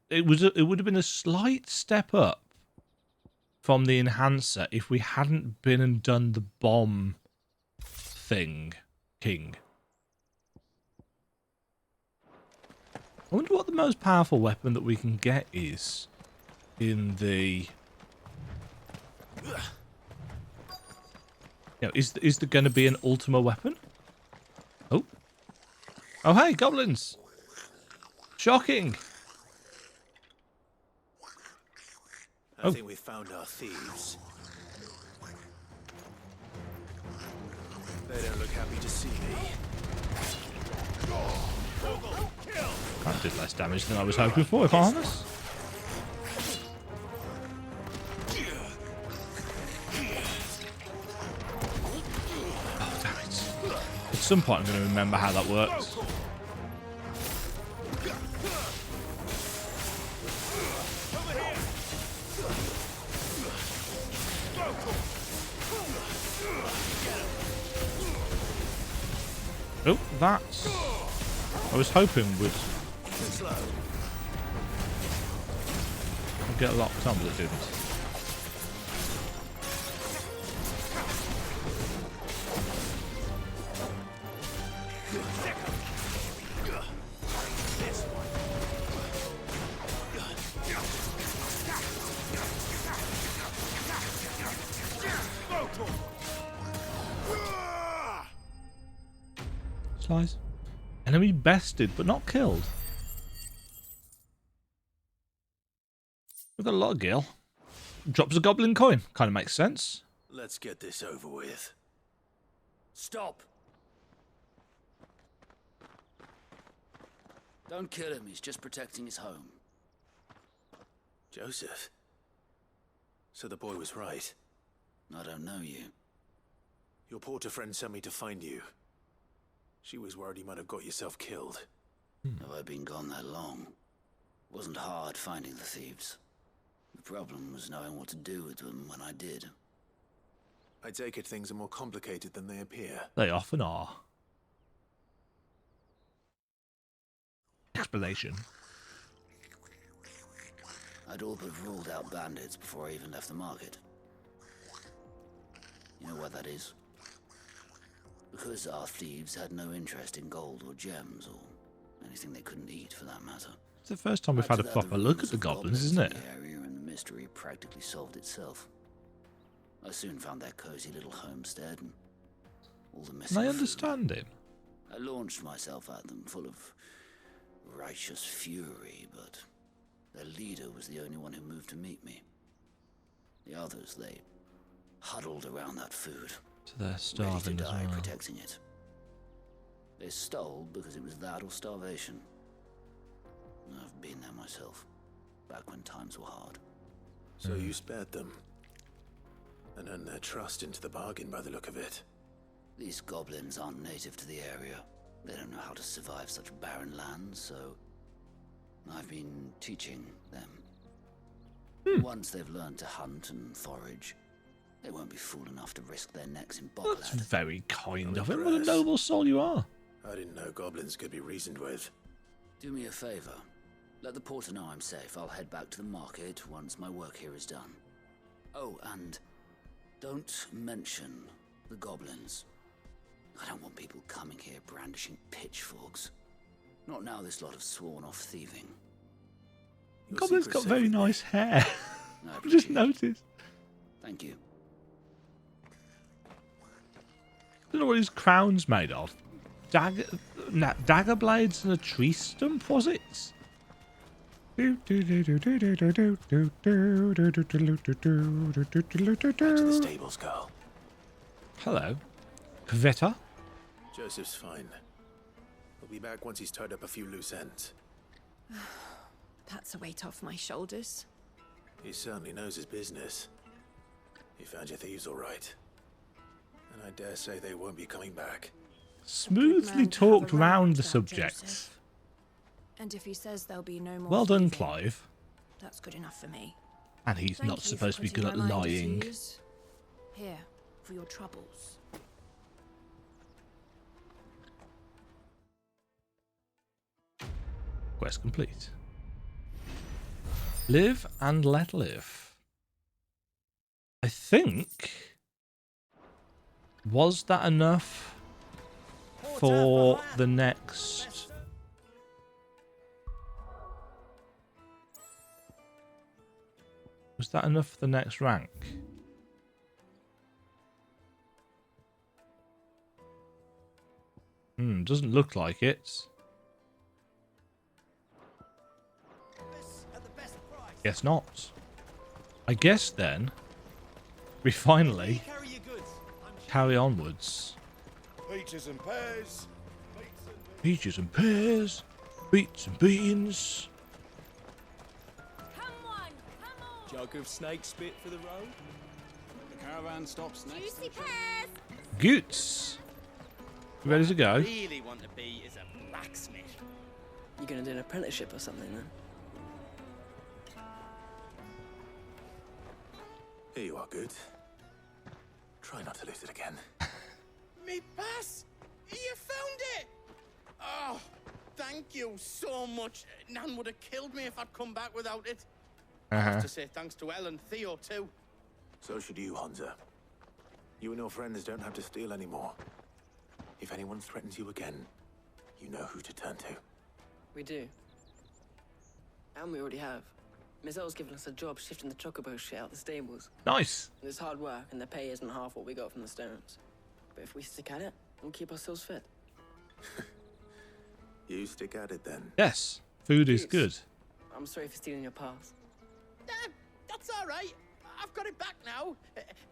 [SPEAKER 1] it would have been a slight step up from the enhancer if we hadn't been and done the bomb thing, King. I wonder what the most powerful weapon that we can get is in the... You know, is there going to be an Ultima weapon? Oh. Oh, hey, goblins. Shocking.
[SPEAKER 2] I think we found our thieves. They don't look happy to see me.
[SPEAKER 1] That did less damage than I was hoping for, if I'm honest. Oh, damn it. At some point I'm going to remember how that works. Oh, that's... I was hoping would get locked on, but it didn't. Slice. Enemy bested, but not killed. We've got a lot of gil. Drops a goblin coin. Kind of makes sense.
[SPEAKER 2] Let's get this over with.
[SPEAKER 15] Stop! Don't kill him, he's just protecting his home.
[SPEAKER 2] Joseph? So the boy was right.
[SPEAKER 15] I don't know you.
[SPEAKER 2] Your porter friend sent me to find you. She was worried you might have got yourself killed.
[SPEAKER 15] Have I been gone that long? Wasn't hard finding the thieves. The problem was knowing what to do with them when I did.
[SPEAKER 2] I take it things are more complicated than they appear.
[SPEAKER 1] They often are. Explanation.
[SPEAKER 15] I'd all but ruled out bandits before I even left the market. You know what that is? Because our thieves had no interest in gold or gems or anything they couldn't eat for that matter.
[SPEAKER 1] It's the first time we've had a proper look at the goblins, isn't it?
[SPEAKER 15] The area and the mystery practically solved itself. I soon found their cozy little homestead and all the missing
[SPEAKER 1] And I
[SPEAKER 15] food.
[SPEAKER 1] understand him.
[SPEAKER 15] I launched myself at them full of righteous fury, but their leader was the only one who moved to meet me. The others, they huddled around that food.
[SPEAKER 1] So they're starving
[SPEAKER 15] ready to
[SPEAKER 1] as
[SPEAKER 15] die
[SPEAKER 1] well.
[SPEAKER 15] protecting it. They stole because it was that or starvation. I've been there myself, back when times were hard.
[SPEAKER 2] So you spared them. And earned their trust into the bargain by the look of it.
[SPEAKER 15] These goblins aren't native to the area. They don't know how to survive such barren lands, so I've been teaching them. Once they've learned to hunt and forage, they won't be fool enough to risk their necks in Boklad.
[SPEAKER 1] That's very kind of him. What a noble soul you are.
[SPEAKER 2] I didn't know goblins could be reasoned with.
[SPEAKER 15] Do me a favor. Let the porter know I'm safe. I'll head back to the market once my work here is done. Oh, and don't mention the goblins. I don't want people coming here brandishing pitchforks. Not now this lot have sworn off thieving.
[SPEAKER 1] Goblin's got very nice hair. I've just noticed.
[SPEAKER 15] Thank you.
[SPEAKER 1] Don't know what his crown's made of. Dagger blades and a tree stump, was it? Back
[SPEAKER 6] Back to the stables, girl.
[SPEAKER 1] Hello. Kveta?
[SPEAKER 6] Joseph's fine. He'll be back once he's tied up a few loose ends.
[SPEAKER 3] That's a weight off my shoulders.
[SPEAKER 6] He certainly knows his business. He found your thieves all right. And I dare say they won't be coming back.
[SPEAKER 1] Smoothly talked round the subject.
[SPEAKER 3] And if he says there'll be no more
[SPEAKER 1] Well done,
[SPEAKER 3] thieving,
[SPEAKER 1] Clive.
[SPEAKER 3] that's good enough for me.
[SPEAKER 1] And he's
[SPEAKER 3] Thank
[SPEAKER 1] not
[SPEAKER 3] you
[SPEAKER 1] supposed to
[SPEAKER 3] for
[SPEAKER 1] be good at
[SPEAKER 3] putting my mind
[SPEAKER 1] lying.
[SPEAKER 3] ease. Here, for your troubles.
[SPEAKER 1] Quest complete. Live and let live. I think... Was that enough for the next... Was that enough for the next rank? Doesn't look like it. Guess not. I guess then we finally carry onwards.
[SPEAKER 11] Peaches and pears.
[SPEAKER 1] Peaches and pears, beets and beans.
[SPEAKER 12] Jug of snake spit for the road. The caravan stops next.
[SPEAKER 4] Juicy pears.
[SPEAKER 1] Goetz. Ready to go?
[SPEAKER 18] Really want to be is a blacksmith.
[SPEAKER 22] You gonna do an apprenticeship or something then?
[SPEAKER 6] Here you are, good. Try not to lose it again.
[SPEAKER 18] Me pass! You found it! Oh, thank you so much. Nan would have killed me if I'd come back without it. I have to say thanks to Elle and Theo too.
[SPEAKER 6] So should you, Hansa. You and your friends don't have to steal anymore. If anyone threatens you again, you know who to turn to.
[SPEAKER 22] We do. And we already have. Miss L's given us a job shifting the chocobo shit out the stables.
[SPEAKER 1] Nice.
[SPEAKER 22] It's hard work, and the pay isn't half what we got from the stones. But if we stick at it, we'll keep ourselves fit.
[SPEAKER 6] You stick at it then.
[SPEAKER 1] Yes, food is good.
[SPEAKER 22] I'm sorry for stealing your pass.
[SPEAKER 18] That's all right. I've got it back now.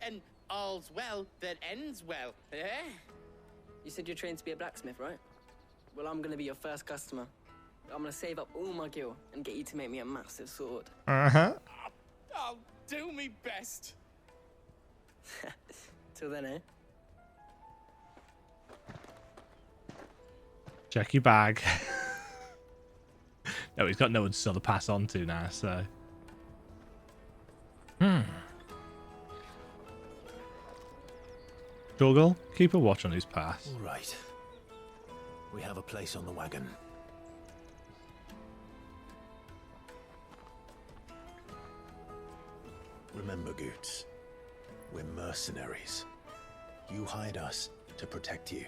[SPEAKER 18] And all's well that ends well. Eh?
[SPEAKER 22] You said you're trained to be a blacksmith, right? Well, I'm gonna be your first customer. I'm gonna save up all my gil and get you to make me a massive sword.
[SPEAKER 18] I'll do me best.
[SPEAKER 22] Till then, eh?
[SPEAKER 1] Check your bag. No, he's got no one to sell the pass on to now, so... Jorgel, keep a watch on his pass.
[SPEAKER 6] All right. We have a place on the wagon. Remember, Goetz, we're mercenaries. You hired us to protect you.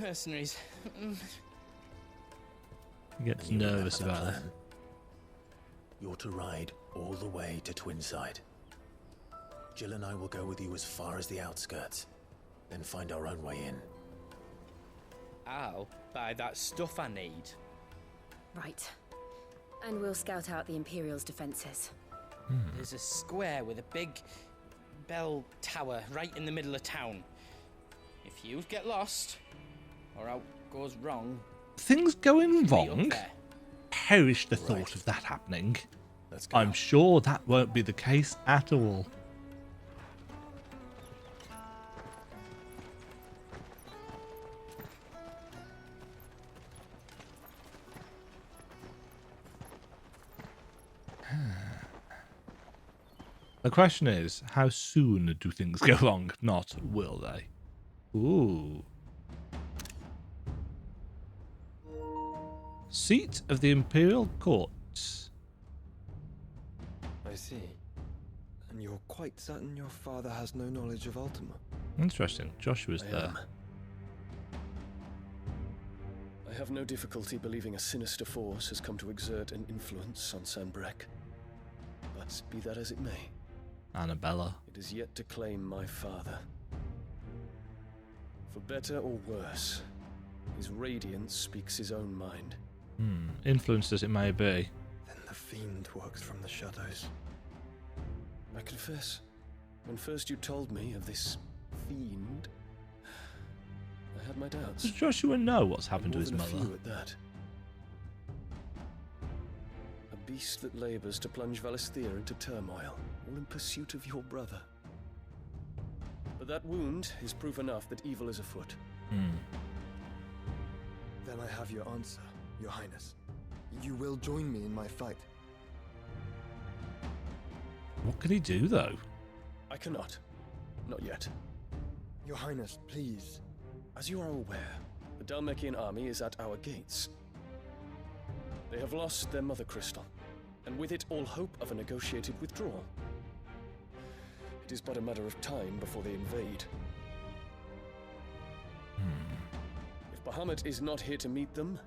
[SPEAKER 18] Mercenaries.
[SPEAKER 1] He gets nervous about it.
[SPEAKER 6] You're to ride all the way to Twinside. Jill and I will go with you as far as the outskirts, then find our own way in.
[SPEAKER 18] I'll buy that stuff I need.
[SPEAKER 17] Right. And we'll scout out the Imperial's defenses.
[SPEAKER 18] There's a square with a big bell tower right in the middle of town. If you get lost, or out goes wrong...
[SPEAKER 1] Things going
[SPEAKER 18] meet up
[SPEAKER 1] wrong?
[SPEAKER 18] there.
[SPEAKER 1] Perish the thought of that happening. I'm sure that won't be the case at all. The question is, how soon do things go wrong? Not will they? Ooh. Seat of the Imperial Court.
[SPEAKER 19] I see. And you're quite certain your father has no knowledge of Ultima?
[SPEAKER 1] Interesting. Joshua's there.
[SPEAKER 20] I have no difficulty believing a sinister force has come to exert an influence on Sanbreque. But be that as it may,
[SPEAKER 1] Annabella.
[SPEAKER 20] it is yet to claim my father. For better or worse, his radiance speaks his own mind.
[SPEAKER 1] Influenced as it may be.
[SPEAKER 19] Then the fiend works from the shadows.
[SPEAKER 20] I confess, when first you told me of this fiend, I had my doubts.
[SPEAKER 1] Does Joshua know what's happened to his
[SPEAKER 20] More than a
[SPEAKER 1] mother?
[SPEAKER 20] few at that. A beast that labours to plunge Valisthea into turmoil, all in pursuit of your brother. But that wound is proof enough that evil is afoot.
[SPEAKER 19] Then I have your answer, Your Highness. You will join me in my fight.
[SPEAKER 1] What can he do, though?
[SPEAKER 20] I cannot. Not yet.
[SPEAKER 19] Your Highness, please.
[SPEAKER 20] As you are aware, the Dhalmekian army is at our gates. They have lost their mother crystal, and with it all hope of a negotiated withdrawal. It is but a matter of time before they invade. If Bahamut is not here to meet them,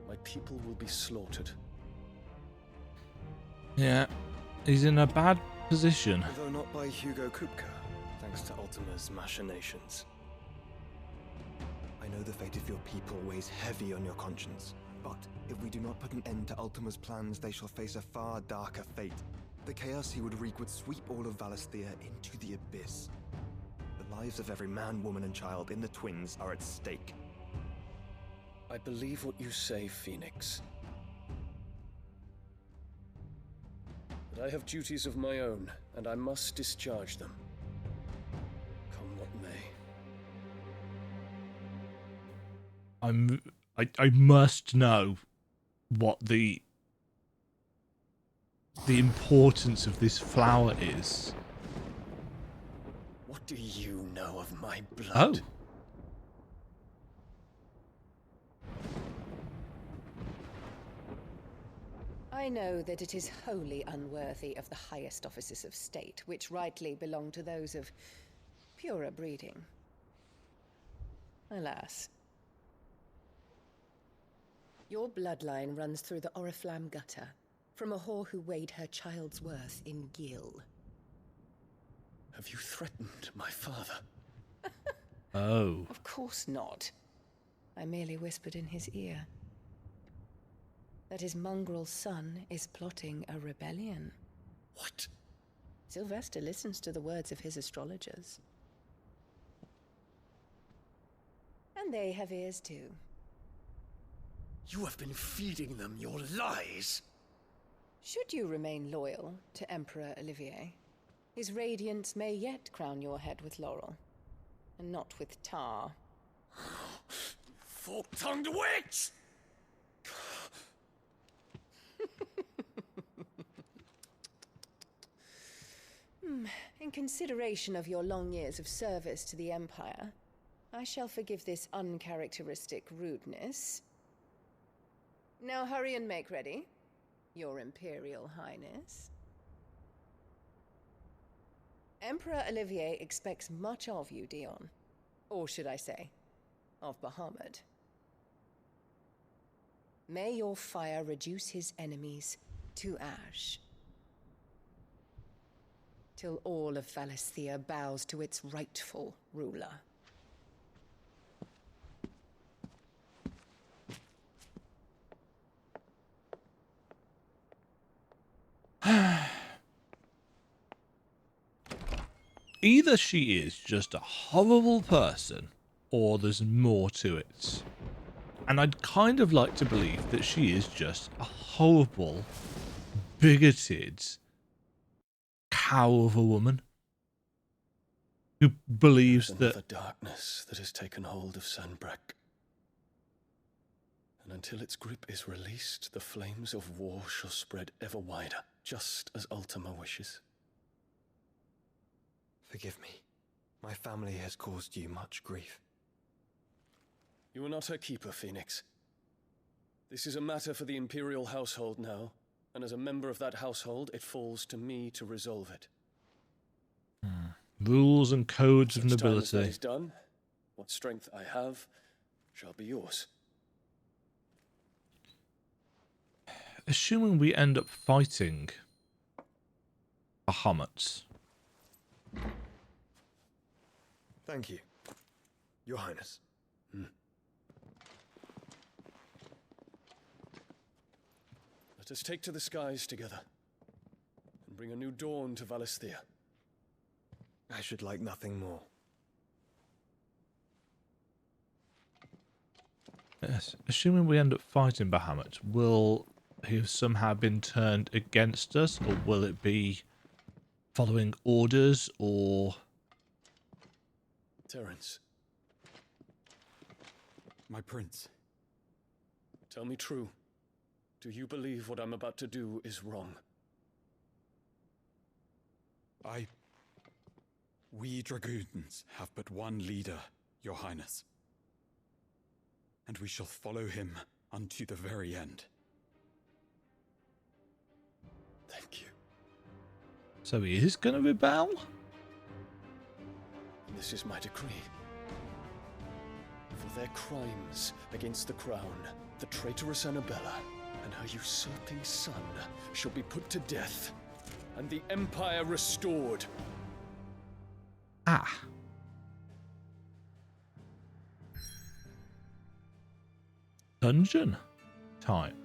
[SPEAKER 20] my people will be slaughtered.
[SPEAKER 1] Yeah, he's in a bad position.
[SPEAKER 19] Although not by Hugo Kupka, thanks to Ultima's machinations. I know the fate of your people weighs heavy on your conscience, but if we do not put an end to Ultima's plans, they shall face a far darker fate. The chaos he would wreak would sweep all of Valisthea into the abyss. The lives of every man, woman, and child in the Twins are at stake.
[SPEAKER 20] I believe what you say, Phoenix. But I have duties of my own, and I must discharge them. Come what may.
[SPEAKER 1] I must know what the importance of this flower is.
[SPEAKER 20] What do you know of my blood?
[SPEAKER 1] Oh.
[SPEAKER 7] I know that it is wholly unworthy of the highest offices of state, which rightly belong to those of purer breeding. Alas. Your bloodline runs through the Oriflamme gutter, from a whore who weighed her child's worth in gil.
[SPEAKER 20] Have you threatened my father?
[SPEAKER 1] Oh.
[SPEAKER 7] Of course not. I merely whispered in his ear that his mongrel son is plotting a rebellion.
[SPEAKER 20] What?
[SPEAKER 7] Sylvester listens to the words of his astrologers. And they have ears too.
[SPEAKER 20] You have been feeding them your lies!
[SPEAKER 7] Should you remain loyal to Emperor Olivier, his radiance may yet crown your head with laurel, and not with tar.
[SPEAKER 20] Fork-tongued witch!
[SPEAKER 7] In consideration of your long years of service to the Empire, I shall forgive this uncharacteristic rudeness. Now hurry and make ready, Your Imperial Highness. Emperor Olivier expects much of you, Dion. Or should I say, of Bahamut. May your fire reduce his enemies to ash, till all of Valisthea bows to its rightful ruler.
[SPEAKER 1] Either she is just a horrible person, or there's more to it. And I'd kind of like to believe that she is just a horrible, bigoted cow of a woman who believes
[SPEAKER 20] There's
[SPEAKER 1] that
[SPEAKER 20] another darkness that has taken hold of Sanbreque. And until its grip is released, the flames of war shall spread ever wider, just as Ultima wishes.
[SPEAKER 19] Forgive me. My family has caused you much grief.
[SPEAKER 20] You are not her keeper, Phoenix. This is a matter for the Imperial household now, and as a member of that household, it falls to me to resolve it.
[SPEAKER 1] rules and codes of
[SPEAKER 20] Such time as that
[SPEAKER 1] nobility.
[SPEAKER 20] is done, what strength I have shall be yours.
[SPEAKER 1] Assuming we end up fighting Bahamut.
[SPEAKER 19] Thank you, Your Highness.
[SPEAKER 20] Let us take to the skies together and bring a new dawn to Valisthea.
[SPEAKER 19] I should like nothing more.
[SPEAKER 1] Yes. Assuming we end up fighting Bahamut, will he have somehow been turned against us, or will it be following orders, or...
[SPEAKER 20] Terence.
[SPEAKER 8] My prince.
[SPEAKER 20] Tell me true. Do you believe what I'm about to do is wrong?
[SPEAKER 8] We dragoons have but one leader, Your Highness. And we shall follow him unto the very end.
[SPEAKER 20] Thank you.
[SPEAKER 1] So he is going to rebel?
[SPEAKER 20] This is my decree. For their crimes against the crown, the traitorous Annabella and her usurping son shall be put to death, and the Empire restored.
[SPEAKER 1] Ah. Dungeon time.